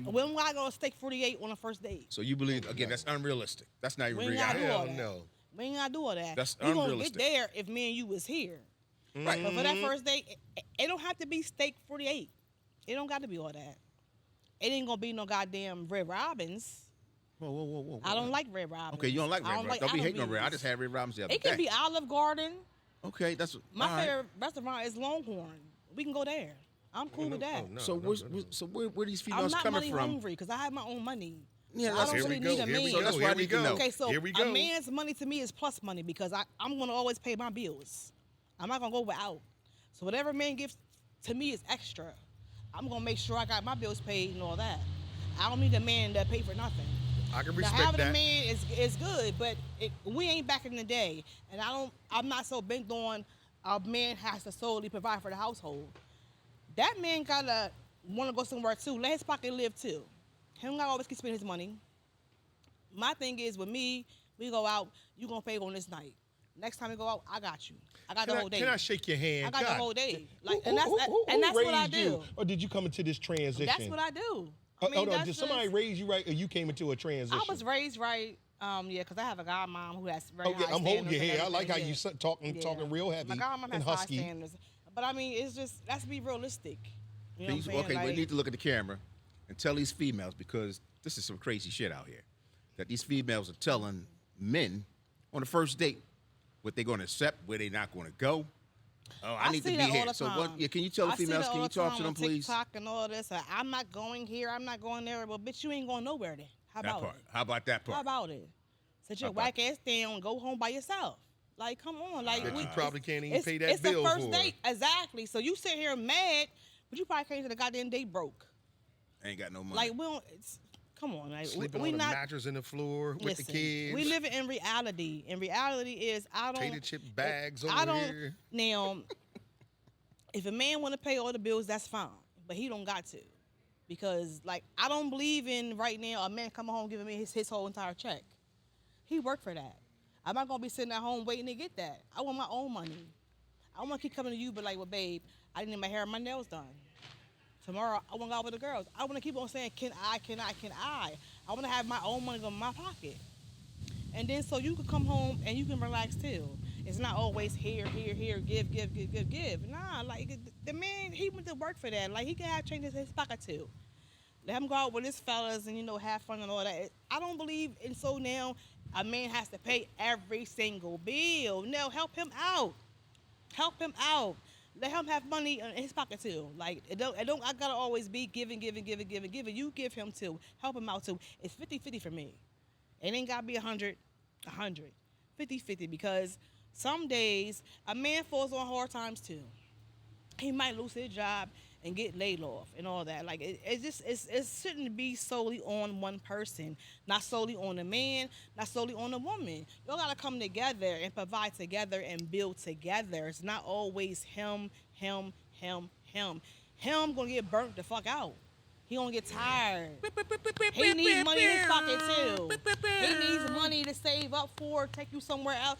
When I go steak 48 on a first date?
So you believe again? That's unrealistic. That's not even
We ain't
reality.
gotta do all
Hell
that.
no.
We ain't gotta do all that.
That's
we gonna get
unrealistic.
there if me and you was here.
Right.
But for that first date, it don't have to be steak 48. It don't got to be all that. It ain't gonna be no goddamn Red Robins.
Whoa.
I don't like Red Robins.
Okay, you don't like Red Robins. Don't be hating on
Applebee's.
Red. I just had Red Robins the other
It
day.
can be Olive Garden.
Okay, that's
My
all right.
favorite restaurant is Longhorn. We can go there. I'm cool with that.
So where these
I'm
females
not
coming
money
from?
hungry because I have my own money.
Yeah,
So
that's
I don't really need a man.
So that's what I need to know.
Okay, so
Here we go.
a man's money to me is plus money because I'm gonna always pay my bills. I'm not gonna go without. So whatever man gives to me is extra. I'm gonna make sure I got my bills paid and all that. I don't need a man that pay for nothing.
I can
Now,
respect
having
that.
a man is good, but we ain't back in the day, and I'm not so bent on a man has to solely provide for the household. That man gotta want to go somewhere too. Let his pocket live too. He don't gotta always keep spending his money. My thing is with me, we go out, you gonna pay on this night. Next time we go out, I got you. I got the whole day.
Can I shake your hand?
I got
God.
the whole day. Like,
Who
and that's what I
raised
do.
you? Or did you come into this transition?
That's what I do. I mean,
Hold on,
that's
did somebody
just-
raise you right, or you came into a transition?
I was raised right. Yeah, because I have a godmom who has very
Oh yeah,
high
I'm holding
standards
your
and
hand. I like how
everything,
you
yeah.
talking real heavy
My godmom
and
has
husky.
high standards. But I mean, it's just, let's be realistic. You know what I'm saying?
Okay, we
Like,
need to look at the camera and tell these females, because this is some crazy shit out here, that these females are telling men on the first date what they're going to accept, where they're not going to go. Oh, I need to
see
be
that all
here.
the
So
time.
what? Yeah, can you tell the
I see
females?
that
Can
all
you
the
talk
time
to them,
on
please?
TikTok and all this. I'm not going here. I'm not going there. Well, bitch, you ain't going nowhere then. How
That
about
part.
it?
How about that part?
How about it? Sit your
How about
whack ass down. Go home by yourself. Like, come on. Like,
That you probably can't even
it's-
pay that
it's
bill
the first
for.
date. Exactly. So you sit here mad, but you probably came to the goddamn date broke.
Ain't got no money.
Like, we don't. Come on. Like,
Sleeping
we
on the
not.
mattress in the floor with
Listen,
the kids.
we live in reality, and reality is I don't.
Potato chip bags
I
over
don't.
here.
Now, if a man want to pay all the bills, that's fine, but he don't got to, because like I don't believe in right now a man coming home giving me his whole entire check. He worked for that. I'm not gonna be sitting at home waiting to get that. I want my own money. I want to keep coming to you, but like, well, babe, I didn't get my hair and my nails done. Tomorrow, I want to go out with the girls. I want to keep on saying, can I? I want to have my own money in my pocket. And then so you can come home and you can relax too. It's not always here, give. Nah, like the man, he went to work for that. Like he can have change in his pocket too. Let him go out with his fellas and, have fun and all that. I don't believe in so now a man has to pay every single bill. No, help him out. Help him out. Let him have money in his pocket too. Like it don't I gotta always be giving. You give him too. Help him out too. It's 50-50 for me. It ain't gotta be 100, 50-50, because some days a man falls on hard times too. He might lose his job and get laid off and all that. Like it shouldn't be solely on one person, not solely on a man, not solely on a woman. Y'all gotta come together and provide together and build together. It's not always him. Him gonna get burnt the fuck out. He gonna get tired. He needs money in his pocket too. He needs money to save up for, take you somewhere else.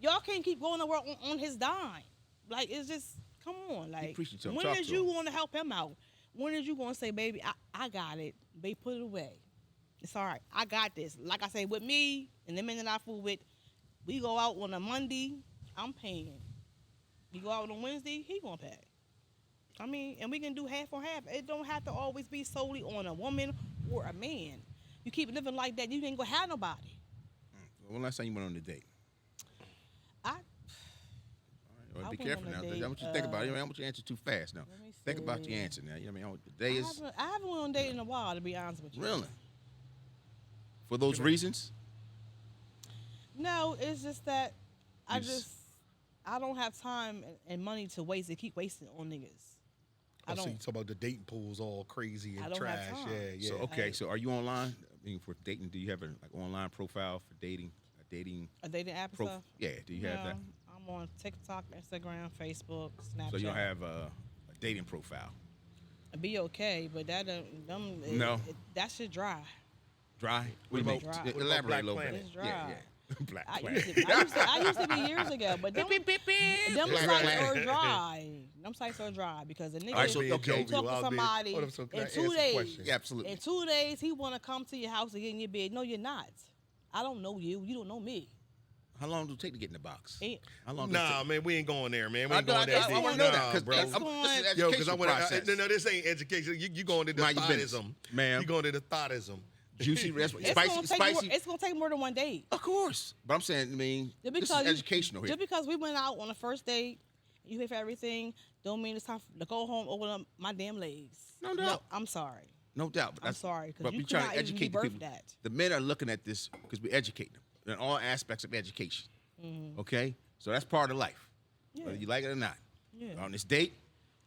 Y'all can't keep going to work on his dime. Like, it's just, come on. Like,
preaching to him.
when
Talk
is
to
you
him.
going to help him out? When is you going to say, baby, I got it. Babe, put it away. It's all right. I got this. Like I say, with me and the men that I fool with, we go out on a Monday, I'm paying. We go out on Wednesday, he going to pay. I mean, and we can do half on half. It don't have to always be solely on a woman or a man. You keep living like that, you ain't gonna have nobody.
When last time you went on a date?
I
Well,
I
be
went
careful
on a
now. I
date,
want you to think about it. I don't want you to answer too fast now.
me
Think about
see.
your answer now. You know what I mean? The day is
I haven't went on a date in a while, to be honest with you.
really. For those reasons?
No, it's just that I
Yes.
don't have time and money to waste and keep wasting on niggas. I
So you
don't.
talk about the dating pools all crazy
I
and
don't have
trash.
time.
Yeah.
So okay, so are you online? I mean, for dating, do you have an online profile for dating? A dating
A dating app and
profile?
stuff.
Yeah, do you have that?
No, I'm on TikTok, Instagram, Facebook, Snapchat.
So you don't have a dating profile?
Be okay, but that
No.
that shit dry.
Dry? What
about-
do you
Dry.
mean?
What
about
Elaborate
Black
a little
Planet?
bit.
It's dry.
Yeah. Black
I
Planet.
used to be years ago, but them
Black
sites
Planet.
are dry. Them sites are dry because a nigga
All right, so,
Being
okay.
jovial,
talk to
I'll be-
somebody
Hold up, so can I
in
ask
2
a
days.
question?
Yeah, absolutely.
In 2 days, he want to come to your house and get in your bed. No, you're not. I don't know you. You don't know me.
How long does it take to get in the box?
Ain't-
How long does it
Nah,
take?
man, we ain't going there, man. We
I
ain't going there.
want to
deep.
know that
Nah,
because
bro.
It's
this is
going-
education
Yo, because I want
process.
to. No, this ain't education. You going into
Mind your business,
thoughtism,
ma'am.
You going into thoughtism.
Juicy, that's what,
It's
spicy,
gonna take
spicy.
More, it's gonna take more than one date.
Of course, but I'm saying, I mean,
Just
this is
because
educational here.
Just because we went out on the first date, you pay for everything, don't mean it's time to go home open up my damn legs.
No doubt.
I'm sorry.
No doubt. But
I'm
that's-
sorry, 'cause
but
you
we trying
could
to
not even
educate the
birth
people.
that.
The men are looking at this because we educate them in all aspects of education. Okay, so that's part of life,
Yeah.
whether you like it or not.
Yeah.
On this date,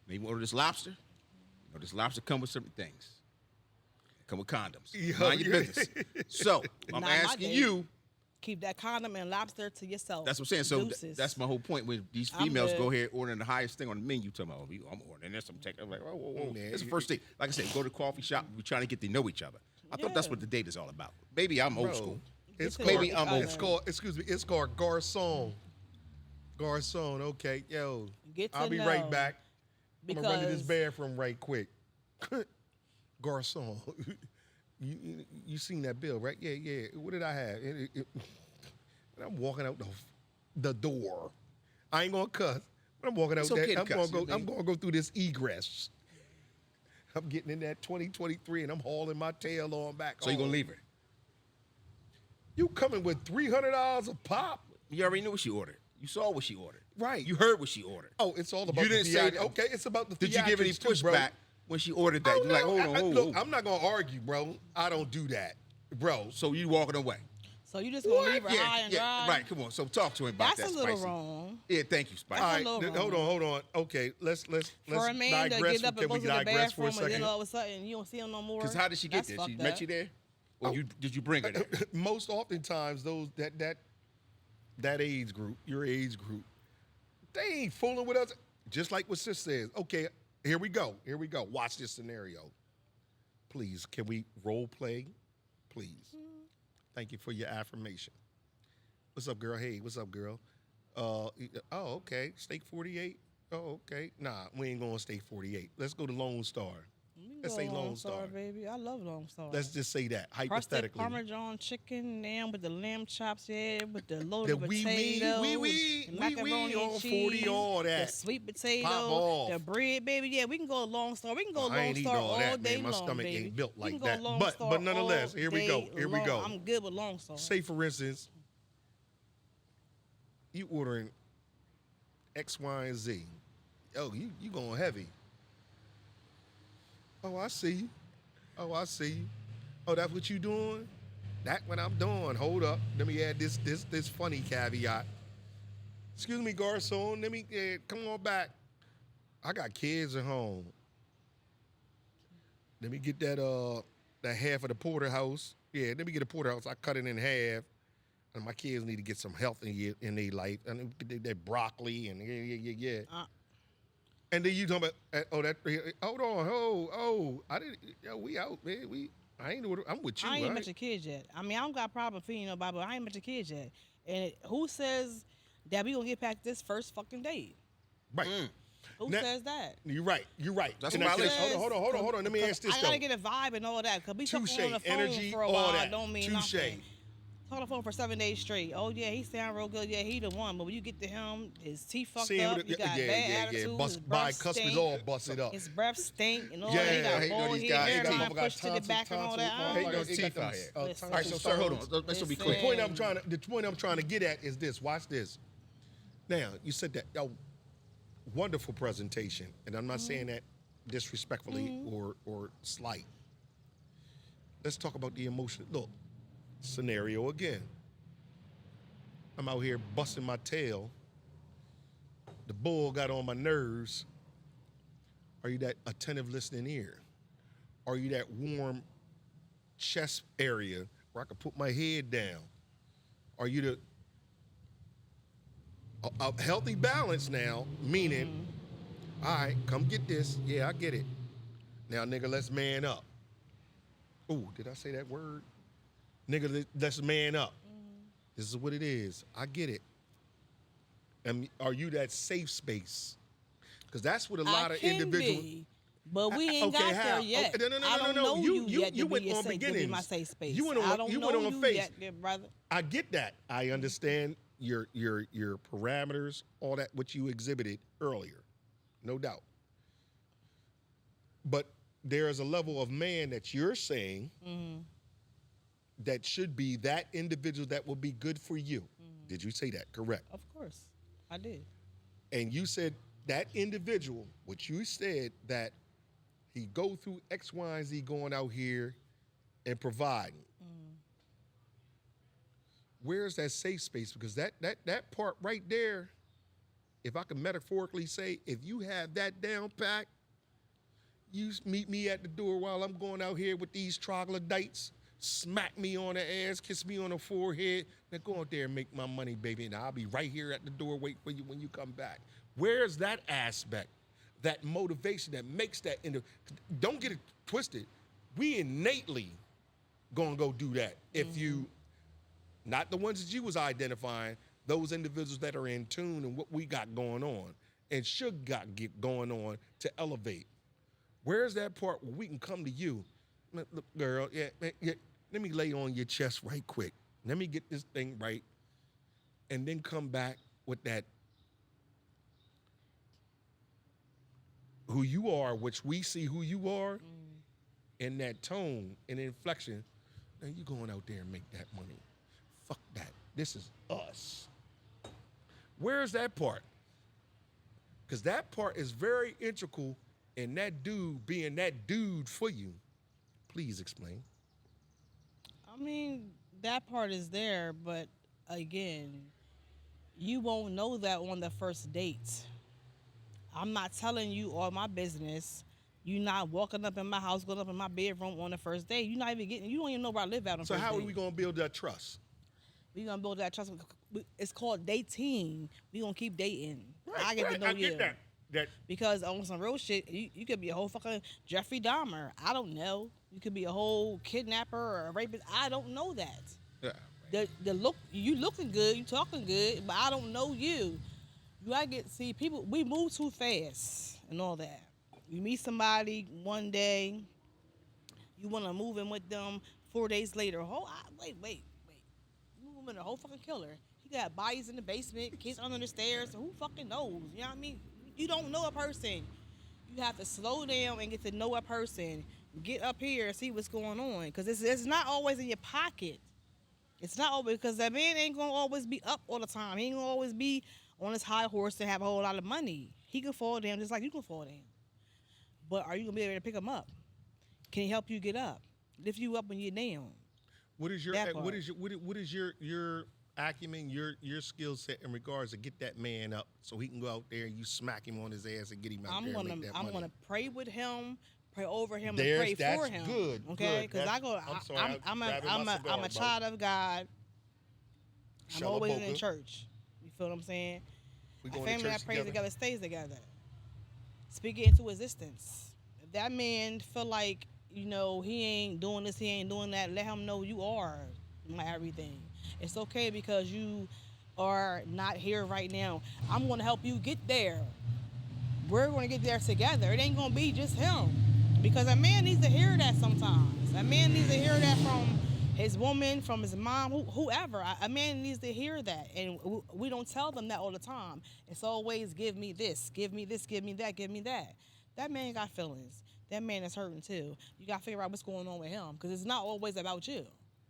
maybe order this lobster. You know, this lobster comes with certain things. Come with condoms.
Yo,
Mind your
yeah.
business. So I'm
Not my
asking
date.
you.
Keep that condom and lobster to yourself.
That's what I'm saying. So
Deuces.
that's my whole point. When these
I'm
females
good.
go here ordering the highest thing on the menu, talking about, oh, I'm ordering this, I'm taking. I'm like, whoa, whoa, whoa.
Man,
It's the first thing. Like I said, go to the coffee shop. We're trying to get to know each other. I thought that's
Yeah.
what the date is all about. Maybe I'm old
Bro,
school.
it's
to
called,
know
Maybe I'm
each
it's
other.
called, excuse me, it's called garçon. Garçon, okay. Yo,
Get to
I'll be
know.
right back. I'm gonna run to this
Because-
bathroom right quick. Garçon. You seen that bill, right? Yeah. What did I have? And I'm walking out the door. I ain't gonna cuss, but I'm walking out
It's okay
there.
to cuss, you know what I
I'm
mean?
gonna go through this egress. I'm getting in that 2023 and I'm hauling my tail on back.
So you gonna
home.
leave her?
You coming with $300 a pop?
You already knew what she ordered. You saw what she ordered.
Right.
You heard what she ordered.
Oh, it's all about
You
the
didn't say
theat-
that.
Okay, it's about the
Did you give any
theatrics too, bro.
pushback when she ordered that?
Oh,
You're like, hold on, hold
look,
on.
I'm not gonna argue, bro. I don't do that, bro.
So you walking away?
So you just gonna leave her high and dry?
Right. Come on. So talk to him about
That's
that.
a little
Spicy.
wrong.
Yeah. Thank you, Spicy.
All
That's a
right,
little
hold on. Okay, let's
For a man to
digress.
get up
Can
and go
we
to the
digress for a
bathroom and then
second?
all of a sudden you don't see him no more.
Because how did she get
That's
there? She
fucked
met
up.
you there, or did you bring her there?
Most oftentimes, those that age group, your age group, they ain't fooling with us. Just like what Sis says. Okay, here we go. Watch this scenario. Please, can we role play? Please. Thank you for your affirmation. What's up, girl? Hey, what's up, girl? Oh, okay. Steak 48. Oh, okay. Nah, we ain't going steak 48. Let's go to Lone Star. Let's say Lone Star.
baby. I love Lone Star.
Let's just say that
crusted
hypothetically.
Parmesan chicken, now with the lamb chops, yeah, with the
The
loaded potato,
wee,
the macaroni
all
and
40,
cheese,
all that.
the sweet
Pop
potato,
off.
the bread, baby. Yeah, we can go Lone Star. We can go
I
Lone
ain't eating
Star
all
all
that,
day
man. My
long,
stomach
baby.
ain't built
We
like
can go
that.
Lone
But
Star
nonetheless,
all
here we go.
day
Here we
long.
go.
I'm good with Lone Star.
Say, for instance, you ordering X, Y, and Z. Oh, you going heavy. Oh, I see you. Oh, that's what you doing? That's what I'm doing. Hold up. Let me add this funny caveat. Excuse me, garçon. Let me come on back. I got kids at home. Let me get that half of the porterhouse. Yeah, let me get a porterhouse. I cut it in half. And my kids need to get some health in their life. And that broccoli and yeah. And then you talking about hold on, I didn't. Yo, we out, man. I ain't. I'm with you.
I ain't
right?
met your kids yet. I mean, I don't got a problem feeding nobody, but I ain't met your kids yet. And who says that we gonna get past this first fucking date?
Right.
Who
Now-
says that?
You're right.
That's
And
a
I said,
violation.
hold on. Let me ask this
I
though.
gotta get a vibe and all that. Cause we talking
Touche,
on the phone
energy,
for a
all
while
that.
don't mean
Touche.
nothing. Talk on the phone for 7 days straight. Oh yeah, he sound real good. Yeah, he the one. But when you get to him, his teeth fucked
See him
up.
with
You
the-
got bad attitude.
Bust
his
by
breath
customers
stink.
all bust it up.
His breath stink and all
Yeah,
that. He
I
got
hate
bald
those
head,
guys.
hairline
Got
pushed to the back and all that. I
Hey,
don't
those
like
teeth
it.
out here.
Listen.
All right, so sir, hold on. This will be
Listen.
quick.
The point I'm trying to get at is this. Watch this. Now, you said that wonderful presentation, and I'm not saying that disrespectfully or slight. Let's talk about the emotion. Look, scenario again. I'm out here busting my tail. The bull got on my nerves. Are you that attentive listening ear? Are you that warm chest area where I can put my head down? Are you a healthy balance now, meaning, all right, come get this. Yeah, I get it. Now, nigga, let's man up. Ooh, did I say that word? Nigga, let's man up. This is what it is. I get it. And are you that safe space? Because that's what a lot of individuals.
Be, but we ain't
Okay,
got there
how?
yet.
Okay, no.
I don't know you yet
You
to
went
be
on
to be
beginnings.
my safe space.
You went on.
I don't
You
know
went on
you
face.
yet, dear brother.
I get that. I understand your parameters, all that what you exhibited earlier, no doubt. But there is a level of man that you're saying that should be that individual that will be good for you. Did you say that? Correct.
Of course, I did.
And you said that individual, what you said that he go through X, Y, and Z going out here and providing. Where's that safe space? Because that part right there, if I can metaphorically say, if you have that down pack, meet me at the door while I'm going out here with these troglodytes, smack me on the ass, kiss me on the forehead. Now go out there and make my money, baby, and I'll be right here at the door waiting for you when you come back. Where's that aspect, that motivation that makes that? Don't get it twisted. We innately gonna go do that if you, not the ones that you was identifying, those individuals that are in tune and what we got going on and should get going on to elevate. Where's that part where we can come to you? Look, girl, yeah, let me lay on your chest right quick. Let me get this thing right. And then come back with that who you are, which we see who you are, and that tone and inflection. Now you going out there and make that money. Fuck that. This is us. Where's that part? Because that part is very integral in that dude being that dude for you. Please explain.
I mean, that part is there, but again, you won't know that on the first date. I'm not telling you all my business. You're not walking up in my house, going up in my bedroom on the first date. You're not even getting, you don't even know where I live at on
So
first
how
date.
are we going to build that trust?
We're going to build that trust. It's called dating. We're going to keep dating. I get to know
I
you.
get that.
Because on some real shit, you could be a whole fucking Jeffrey Dahmer. I don't know. You could be a whole kidnapper or a rapist. I don't know that.
Yeah.
The look, you looking good, you talking good, but I don't know you. You gotta see people. We move too fast and all that. You meet somebody one day, you want to move in with them. 4 days later, wait. You move in a whole fucking killer. He got bodies in the basement, kids under the stairs. Who fucking knows? You know what I mean? You don't know a person. You have to slow down and get to know a person. Get up here and see what's going on, because it's not always in your pocket. It's not always, because that man ain't gonna always be up all the time. He ain't gonna always be on his high horse to have a whole lot of money. He can fall down just like you can fall down. But are you gonna be able to pick him up? Can he help you get up? Lift you up when you're down?
What is your
That part.
what is your acumen, your skill set in regards to get that man up so he can go out there and you smack him on his ass and get him out there and make that money?
I'm gonna pray with him, pray over him,
There's-
and pray for
that's
him.
good,
Okay,
good.
because I'm a child of God. I'm always in
Shalaboka.
church. You feel what I'm saying?
We
A
going to
family
church
that prays
together?
together stays together. Speak it into existence. If that man feel like, he ain't doing this, he ain't doing that, let him know you are my everything. It's okay because you are not here right now. I'm going to help you get there. We're going to get there together. It ain't going to be just him. Because a man needs to hear that sometimes. A man needs to hear that from his woman, from his mom, whoever. A man needs to hear that. And we don't tell them that all the time. It's always, give me this, give me this, give me that, give me that. That man got feelings. That man is hurting too. You got to figure out what's going on with him. Because it's not always about you.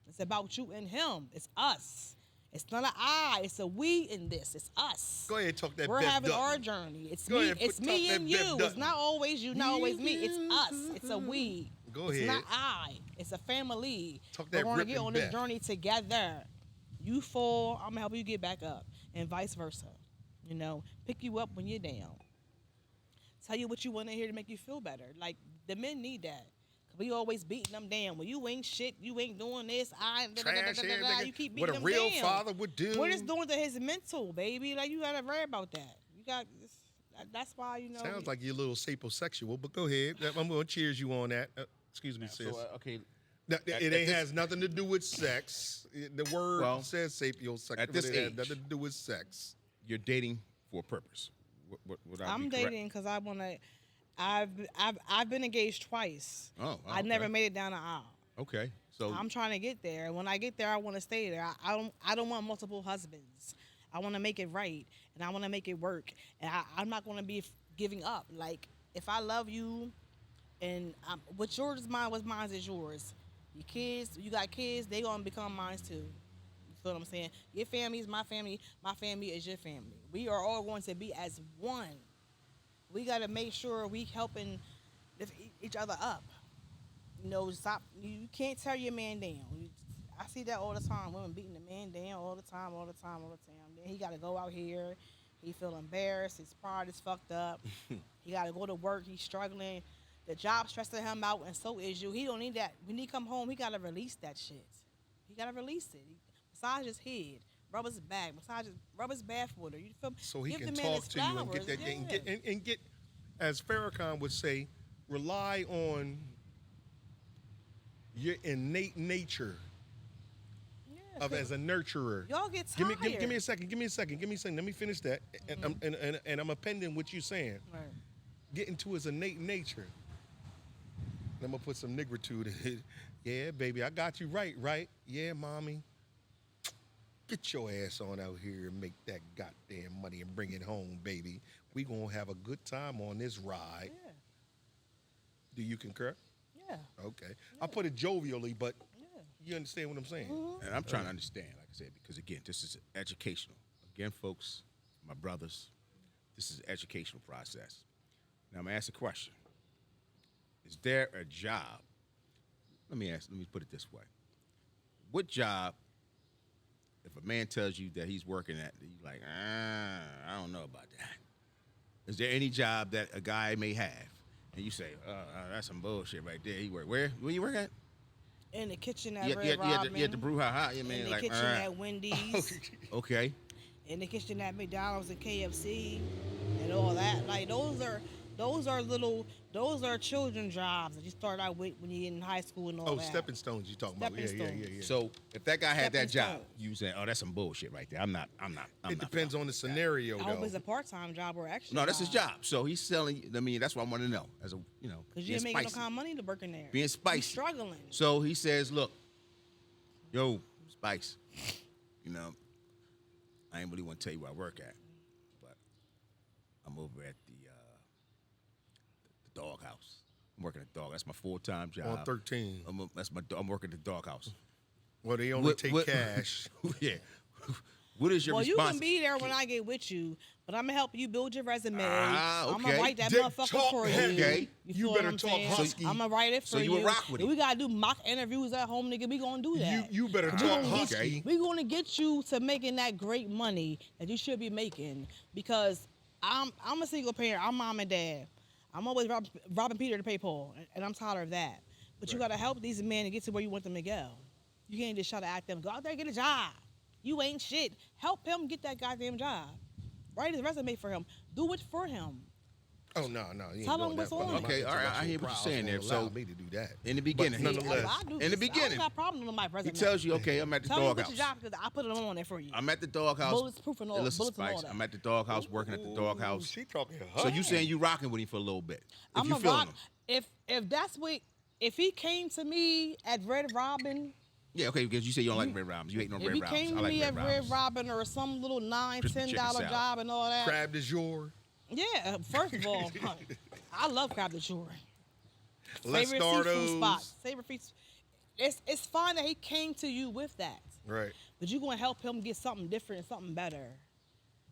It's about you and him. It's us. It's not an I. It's a we in this. It's us.
Go ahead and talk that
We're
Beth
having
Dutton.
our journey. It's
Go
me.
ahead,
It's
talk
me
that
and
Beth
you. It's
Dutton.
not always you, not always me. It's us. It's a we.
Go
It's
ahead.
not I. It's a family.
Talk
We're
that
going to
Rip
get
and
on this
Beth.
journey together. You fall, I'm gonna help you get back up, and vice versa. Pick you up when you're down. Tell you what you want to hear to make you feel better. Like, the men need that. We always beating them down. Well, you ain't shit. You ain't doing this.
Trash ass nigga.
You keep
What
beating
a
them
real
down.
father would do.
What it's doing to his mental, baby. Like, you gotta worry about that. That's why,
Sounds like you're a little sapiosexual, but go ahead. I'm going to cheers you on that. Excuse me, sis.
So, okay.
No,
at
it
this-
has nothing to do with sex. The word
Well,
says sapiosexual,
at this
but it has
age-
nothing to do with sex.
You're dating for a purpose. Would I
I'm
be correct?
dating because I wanna. I've been engaged twice.
Oh,
I never
okay.
made it down the aisle.
Okay. So
I'm trying to get there. When I get there, I want to stay there. I don't want multiple husbands. I want to make it right, and I want to make it work. And I'm not going to be giving up. Like, if I love you, and what's yours is mine, what's mine is yours. Your kids, you got kids, they going to become mine too. You feel what I'm saying? Your family is my family is your family. We are all going to be as one. We got to make sure we helping lift each other up. Stop. You can't tear your man down. I see that all the time. Women beating the man down all the time. Then he got to go out here. He feel embarrassed. His pride is fucked up. He got to go to work. He's struggling. The job stressing him out, and so is you. He don't need that. When he come home, he gotta release that shit. He gotta release it. Massage his head, rub his back, rub his bathwater. You feel me?
So he
Give
can
the man
talk
his
to you and get
flowers,
that
yeah.
and get, as Farrakhan would say, rely on your innate nature
Yeah,
of as a nurturer.
y'all get
Give
tired.
me a second. Let me finish that. And I'm appending what you're saying.
Right.
Get into his innate nature. And I'm gonna put some nigritude in it. Yeah, baby, I got you right? Yeah, mommy. Get your ass on out here and make that goddamn money and bring it home, baby. We gonna have a good time on this ride.
Yeah.
Do you concur?
Yeah.
Okay. I put it jovially, but
Yeah.
you understand what I'm saying?
Mm-hmm.
And I'm trying to understand, like I said, because again, this is educational. Again, folks, my brothers, this is an educational process. Now I'm gonna ask a question. Is there a job? Let me put it this way. What job, if a man tells you that he's working at, you're like, I don't know about that. Is there any job that a guy may have? And you say, that's some bullshit right there. He work where? Where you work at?
In the kitchen at
You
Red Robin.
at the brouhaha. You mean
in the
like,
kitchen at Wendy's.
okay.
In the kitchen at McDonald's and KFC and all that. Like those are children jobs that you start out with when you're in high school and all that.
Stepping stones you talking about.
Stepping
Yeah.
stones.
So if that guy had that
Stepping
job,
stones.
you say, "Oh, that's some bullshit right there." I'm not.
It depends on the scenario,
I hope
though.
it's a part-time job or extra.
No, that's his job. So he's selling. I mean, that's what I want to know. As a,
Because you
being
ain't making no
spicy.
kind of money to work in there.
Being spicy.
You struggling.
So he says, "Look, yo, Spice, I ain't really want to tell you where I work at, but I'm over at the doghouse. I'm working at the dog. That's my full-time job.
On 13.
I'm working at the doghouse.
Well, they only take cash.
Yeah. What is your
Well, you
response?
can be there when I get with you, but I'm gonna help you build your resume. I'm
okay.
gonna write that
Dick
motherfucker
talk,
for you.
okay.
You,
You
feel
better
what I'm
talk
saying?
husky.
I'm gonna write it for
So you a rock with
If
it.
we gotta do mock interviews at home, nigga, we gonna do that.
You better
We
talk
gonna get
husky.
you- We gonna get you to making that great money that you should be making because I'm a single parent. I'm mom and dad. I'm always robbing Peter to pay Paul, and I'm tired of that. But you gotta help these men to get to where you want them to go. You can't just try to act them. Go out there and get a job. You ain't shit. Help him get that goddamn job. Write his resume for him. Do it for him.
Oh, no. You ain't
Tell
doing
them what's
that.
on
My
it.
Okay, all right, I
intellectual
hear what you're
prowess
saying there.
won't allow
So,
me to do that.
in the beginning,
But nonetheless,
I do
in the
this. I
beginning,
don't got problem with my
he
resume.
tells you, okay, I'm at the
Tell me
doghouse.
what's your job because I put it on there for you.
I'm at the doghouse.
Bulletproof and all-
Listen,
bullets and all
Spice,
that.
I'm at the doghouse, working at the doghouse.
She talking
So you saying you rocking with him for a little bit? If
I'm
you
a
feeling
rock.
him.
If that's what, if he came to me at Red Robin,
Yeah, okay, because you say you don't like Red Robins. You hate no
if
Red
he
Robins.
came
I
to
like
me
Red
at Red
Robins.
Robin or some little $9,
Crispy chicken
$10
salad.
job and all that.
crab de jour,
Yeah, first of all, I love crab de jour. Favorite seafood
Lestardos.
spot. Favorite feast. It's fine that he came to you with that.
Right.
But you're going to help him get something different and something better.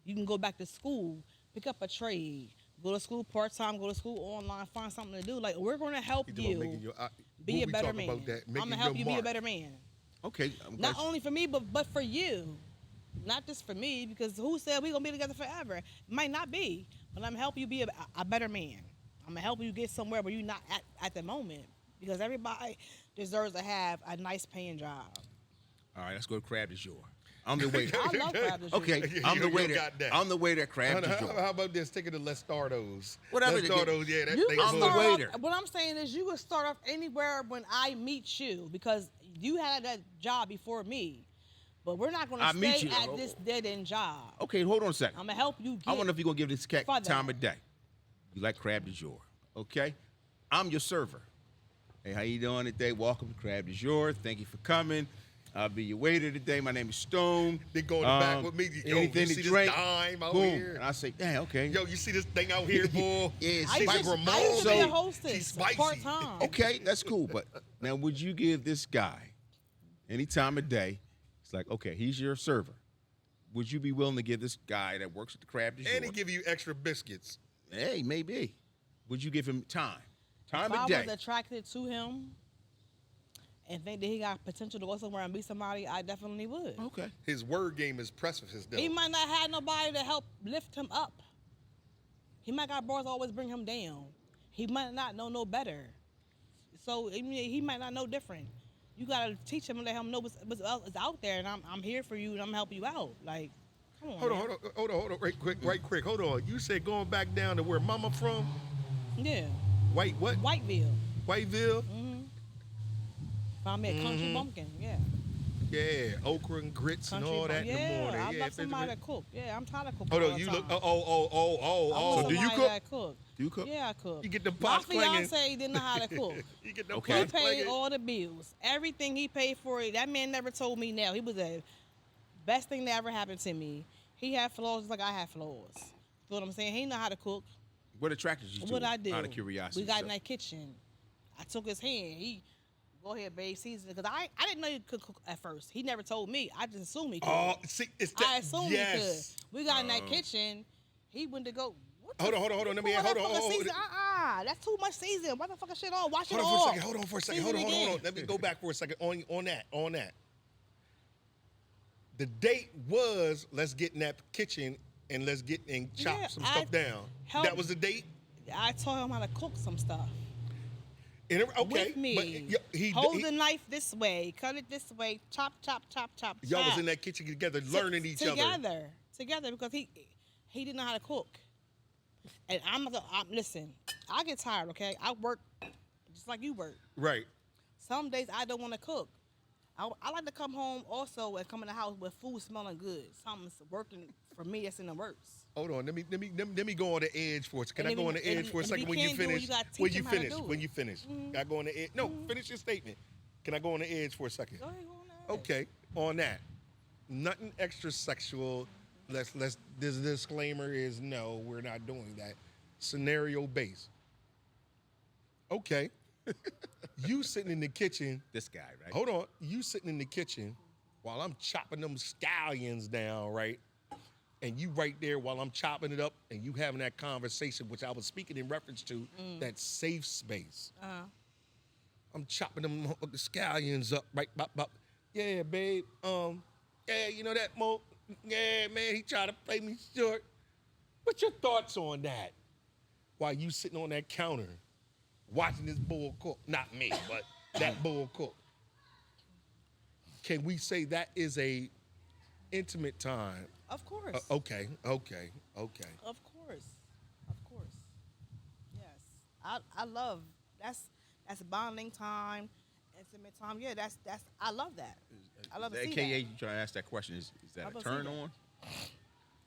You can go back to school, pick up a trade, go to school part-time, go to school online, find something to do. Like, we're going to help
You talking about making
you
your-
be
we'll
a
be
better
talking
man.
about that,
I'm
making
going to help
your
you be a
mark.
better man.
Okay, I'm
Not
glad-
only for me, but for you. Not just for me, because who said we're going to be together forever? It might not be, but I'm helping you be a better man. I'm going to help you get somewhere where you're not at the moment, because everybody deserves to have a nice paying job.
All right, let's go to crab de jour. I'm the waiter.
I love crab de jour.
Okay,
You
I'm the waiter.
got that.
I'm the waiter at crab de
How
jour.
about this? Take it to Lestardos.
Whatever they get.
Lestardos, yeah, that
You
thing
can
I'm
good.
the
start
waiter.
off, what I'm saying is you can start off anywhere when I meet you, because you had that job before me. But we're not going
I
to
meet
stay
you.
at this dead-end job.
Okay, hold on a second.
I'm going to help you get
I wonder if you're going to give this cat
further.
time of day. You like crab de jour, okay? I'm your server. Hey, how you doing today? Welcome to crab de jour. Thank you for coming. I'll be your waiter today. My name is Stone.
They go in the back with me. Yo,
anything
you
to
see
drink?
this dime out
Boom.
here?
And I say, yeah, okay.
Yo, you see this thing out here, boy?
Yeah,
I
Spicy.
used, to,
Ramon.
I used to be a
So-
hostess
She's spicy.
part-time.
Okay, that's cool. But now, would you give this guy any time of day? It's like, okay, he's your server. Would you be willing to give this guy that works at the crab de jour?
And he give you extra biscuits.
Hey, maybe. Would you give him time? Time
If
of
I
day.
was attracted to him and think that he got potential to go somewhere and be somebody, I definitely would.
Okay.
His word game is precious, though.
He might not have nobody to help lift him up. He might got boys always bring him down. he might not know no better. So I mean, he might not know different. You gotta teach him and let him know what's out there, and I'm here for you and I'm helping you out. Like, come on.
Hold
man.
on, hold on, right quick. Hold on. You said going back down to where Mama from?
Yeah.
White what?
Whiteville.
Whiteville.
Found me a country bumpkin. Yeah.
Yeah, okra and grits
Country
and all that
bumpkin.
in the morning.
I
yeah,
love somebody to cook. Yeah, I'm tired of cooking.
Hold
all
on,
the
you
time.
look.
I
Oh.
want
So do you
somebody
cook?
that cook.
Do you cook?
Yeah, I cook.
You get the
My
pots clanging.
fiance didn't know how to cook.
You get the
Okay.
He
pots
paid
clanging.
all the bills. Everything he paid for it. That man never told me now. He was the best thing that ever happened to me. He had flaws just like I had flaws. You know what I'm saying? He know how to cook.
What attracted you to
What
him?
I do?
Out of curiosity.
We got
so.
in that kitchen. I took his hand. He, go ahead, babe, season it. Because I didn't know he could cook at first. He never told me. I just assumed he could.
Oh, see, it's that.
I assumed
yes.
he could. We got in that kitchen. He went to go. What the
Hold on.
you
Let me.
pour
Hold
that
on.
fucking season? That's too much season. Why the fucking shit on? Wash it
Hold
off.
on for a second.
Season
Hold
again.
on. Let me go back for a second on that. The date was let's get in that kitchen and let's get and chop
Yeah,
some stuff down.
help-
That was the date.
I taught him how to cook some stuff.
And okay,
With me.
but
Hold the knife this way, cut it this way, chop.
y'all was in that kitchen together, learning each other.
Together, because he didn't know how to cook. And listen, I get tired, okay? I work just like you work.
Right.
Some days I don't want to cook. I like to come home also and come in the house with food smelling good. Something's working for me that's in the works.
Hold on. Let me go on the edge for a second. Can
And
I go
if
on the
you-
edge for a
and if
second
you
when you
can't do it,
finish?
you gotta teach
When you
him how to
finish.
do
When
it.
you finish. I go on the edge. No, finish your statement. Can I go on the edge for a second?
Go ahead, go on ahead.
Okay, on that. Nothing extra sexual. Let's this disclaimer is no, we're not doing that. Scenario based. Okay. You sitting in the kitchen.
This guy, right?
Hold on. You sitting in the kitchen while I'm chopping them scallions down, right? And you right there while I'm chopping it up and you having that conversation, which I was speaking in reference to, that safe space. I'm chopping them the scallions up, right? Bop, bop. Yeah, babe. Yeah, you know that Mo? Yeah, man, he tried to play me short. What's your thoughts on that? While you sitting on that counter, watching this bull cook. Not me, but that bull cook. Can we say that is a intimate time?
Of course.
Okay.
Of course. Yes. I love that's bonding time, intimate time. Yeah, that's I love that. I love to see
AKA,
that.
you trying to ask that question? Is
I
that a
love to
turn
see that.
on?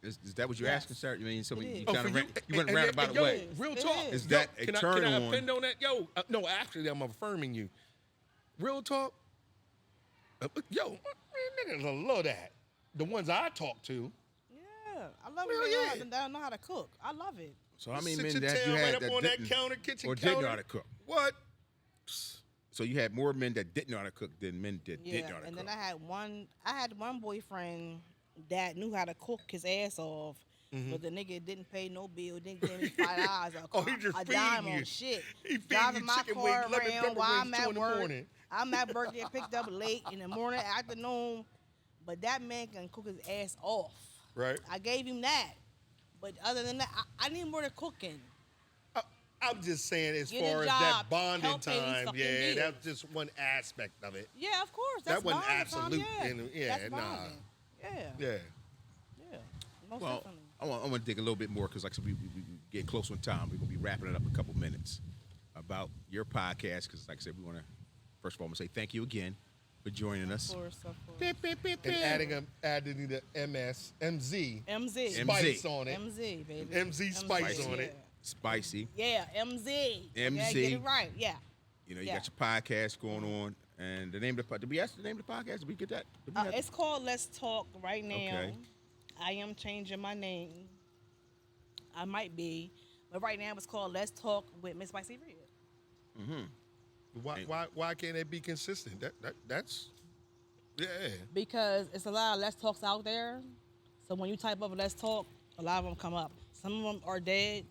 Is that what you're
Yes.
asking, sir? You mean so
It
you
is.
kind
Oh,
of you went round about
yo,
way?
Real
It
talk.
is.
Is that a
can
turn
I
on?
append on that? Yo, no, actually, I'm affirming you. Real talk. Yo, man, niggas love that. The ones I talk to.
Yeah, I love
Hell
it.
yeah.
That I know how to cook. I love it.
So how many
Sit
men
your
that
tail
you
right
had
up
that
on that
didn't
counter, kitchen
or didn't know
counter.
how to cook?
What?
So you had more men that didn't know how to cook than men that did know how to
and
cook.
then I had one boyfriend that knew how to cook his ass off. But the nigga didn't pay no bill, didn't give me $5
Oh, he just
a
feeding
dime
you.
on shit.
He feeding
Driving
you
my
chicken
car
wings, lemon
around
pepper
while
wings,
I'm
2
at
in the
work.
morning.
I'm at work getting picked up late in the morning, afternoon. But that man can cook his ass off.
Right.
I gave him that. But other than that, I need more to cooking.
I'm just saying, as
Get a
far as
job,
that bonding
help pay these
time,
fucking
yeah,
bills.
that's just one aspect of it.
Yeah, of course. That's
That wasn't
bonding
absolute,
time,
and yeah,
that's
nah.
bonding. Yeah.
Yeah.
Yeah. Most
Well,
definitely.
I want to dig a little bit more because, like I said, we get close on time. We're gonna be wrapping it up in a couple minutes about your podcast. Because, like I said, we want to first of all, I'm gonna say thank you again for joining us.
Of course.
And adding the MZ
MZ.
spice on it.
MZ, baby.
MZ spice on it.
Spicy.
Yeah, MZ. Yeah,
MZ.
get it right. Yeah.
You know, you
Yeah.
got your podcast going on, and the name of the did we ask the name of the podcast? Did we get that? Did we have-
It's called Let's Talk right now.
Okay.
I am changing my name. I might be. But right now it's called Let's Talk with Mz.Spicy.
Why can't it be consistent? That's yeah.
Because it's a lot of Let's Talks out there. So when you type up Let's Talk, a lot of them come up. Some of them are dead,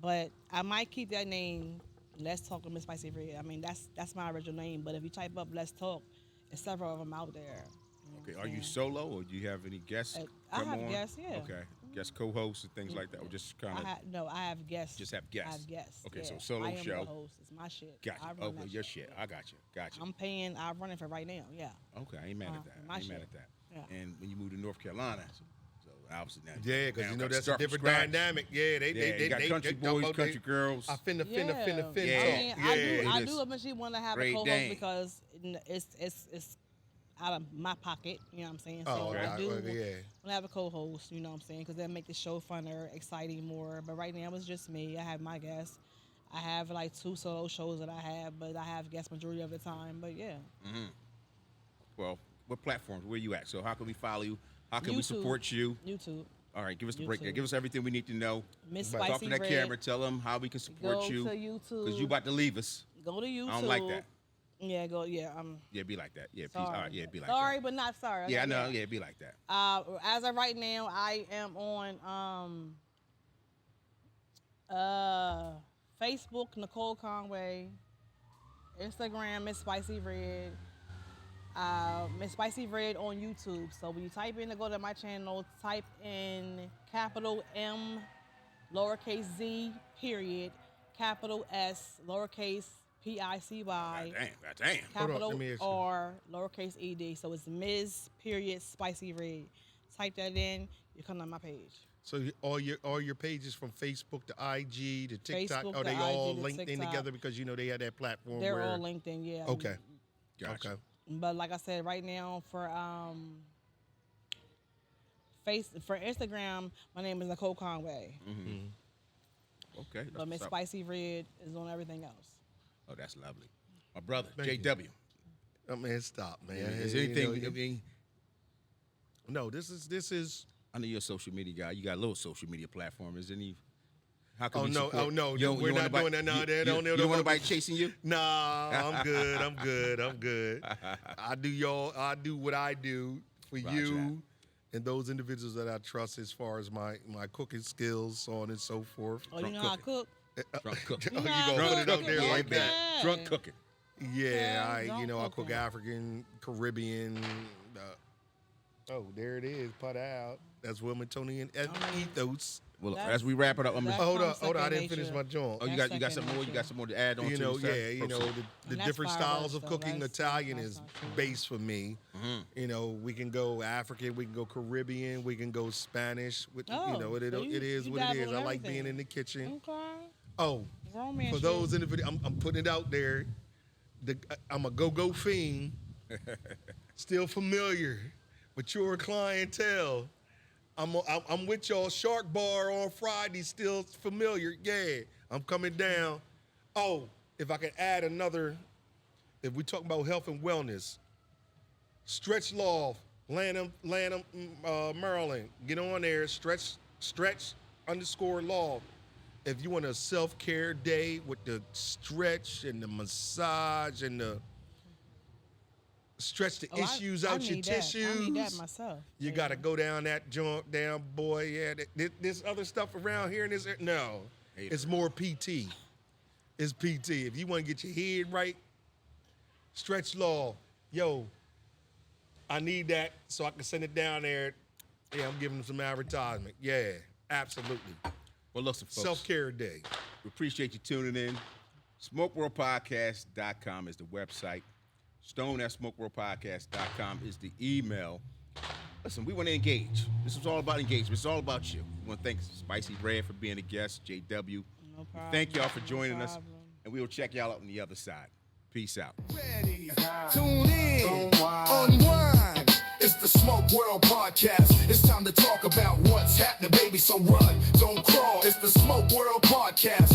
but I might keep that name, Let's Talk with Mz.Spicy. I mean, that's my original name. But if you type up Let's Talk, there's several of them out there. You know
Okay.
what
Are
I'm
you
saying?
solo, or do you have any guests?
I
come
have
on?
guests, yeah.
Okay. guest co-hosts and things like that, or just kind of
No, I have guests.
just have guests?
I have guests.
Okay,
yeah.
so solo
I am
show.
the host. It's my shit.
Gotcha.
I run
Oh, well,
that
your shit. I got you.
I'm paying. I'm running for right now. Yeah.
Okay, I ain't mad at that.
my
I ain't
shit.
mad at that.
Yeah.
And when you moved to North Carolina, so obviously now
Yeah, because
now
you know
gotta
that's a
start from
different
scratch.
dynamic. Yeah,
You got country boys, country girls.
I finna
Yeah.
talk.
I mean,
Yeah,
I
it
do
is.
eventually want to have
Great
a co-host
Dane.
because it's out of my pocket. You know what I'm saying? So
Oh,
I
okay.
do
Okay, yeah.
want to have a co-host. You know what I'm saying? Because that'll make the show funner, exciting more. But right now it's just me. I have my guests. I have like 2 solo shows that I have, but I have guests majority of the time. But yeah.
Well, what platforms? Where you at? So how can we follow you? How can we
YouTube.
support you?
YouTube.
All right, give us the breakdown.
YouTube.
Give us everything we need to know.
Mz.Spicy
Talk to that
Red.
camera. Tell them how we can support
Go
you.
to YouTube.
Because you about to leave us.
Go to YouTube.
I don't like that.
Yeah, go. Yeah,
Yeah, be like that. Yeah, please.
sorry.
All right, yeah, be like
sorry,
that.
but not sorry.
Yeah, I
Okay,
know. Yeah, be like that.
As of right now, I am on Facebook, Nicole Conway, Instagram, Mz.Spicy Red, Mz.Spicy Red on YouTube. So when you type in to go to my channel, type in capital M, lowercase z, period, capital S, lowercase PICY,
Damn.
capital
let me ask you.
R, lowercase ed. So it's Ms. Period Spicy Red. Type that in, you come on my page.
So all your pages from Facebook to IG to TikTok,
Facebook
are
to
they all
IG to
linked in
TikTok.
together because you know they had that platform?
They're
where,
all linked in, yeah.
Okay.
Gotcha.
Okay.
But like I said, right now for Instagram, my name is Nicole Conway.
Okay. that's
But
what's up.
Mz.Spicy Red is on everything else.
Oh, that's lovely. My brother,
Thank you.
JW.
Oh, man, stop, man.
Is
You
anything?
know,
I mean,
no, this is.
I know you're a social media guy. You got a little social media platform. Is any? How can
Oh
we
no!
support?
Oh no!
You
We're not doing that. No,
you don't want nobody chasing you.
Nah, I'm good. I'm good. I do what I do for
Roger
you and those individuals that I trust as far as my cooking skills, so on and so forth.
Oh, you know how I cook?
Drunk cooking.
Oh, you
know how I
gonna
cook?
put it up there
Yeah,
like that?
yeah.
Drunk cooking.
Yeah,
Okay,
I
don't
I
cook
cook
it.
African, Caribbean. Oh, there it is, put out. That's Wilmingtonian ethos.
Well,
That's-
as we wrap it up, I'm
that-
gonna.
Hold
comes
up, I
second
didn't finish
nature.
my joint.
Oh, you
That's
got some
second
more. You
nature.
got some more to add on
You
to
know,
the set?
yeah, you know,
Proceed.
the
And that's
different
fireworks,
styles of
though.
cooking.
That's
Italian
not
is
true.
base for me.
Mm-hmm.
You know, we can go African, we can go Caribbean, we can go Spanish. With
Oh,
you know, it
so
it is
you
what it
dabble
is.
in
I like
everything.
being in the kitchen.
Okay.
Oh,
Romance
for
shit.
those individuals, I'm putting it out there. I'm a go-go fiend, still familiar, mature clientele. I'm with y'all Shark Bar on Friday, still familiar. Yeah, I'm coming down. Oh, if I could add another, if we talk about health and wellness, Stretch Loft, Lanham, Maryland. Get on there, stretch _ Loft. If you want a self-care day with the stretch and the massage and the stretch the
Oh,
issues
I
out your
need that.
tissues.
I need that myself.
You
Yeah.
got to go down that joint down, boy. Yeah, this other stuff around here in this area, no.
Hate
It's more PT. It's PT. If you want to get your head right, Stretch Law, yo, I need that so I can send it down there. Yeah, I'm giving them some advertisement. Yeah, absolutely.
Well, listen, folks.
Self-care day.
We appreciate you tuning in. SmokeWorldPodcast.com is the website. Stone@SmokeWorldPodcast.com is the email. Listen, we want to engage. This is all about engagement. It's all about you. We want to thank Spicy Red for being a guest, JW.
No problem.
Thank y'all for
No
joining us,
problem.
and we will check y'all out on the other side. Peace out.
Ready. Tune in. Unwind. It's the Smoke World Podcast. It's time to talk about what's happening, baby. So run, don't crawl. It's the Smoke World Podcast.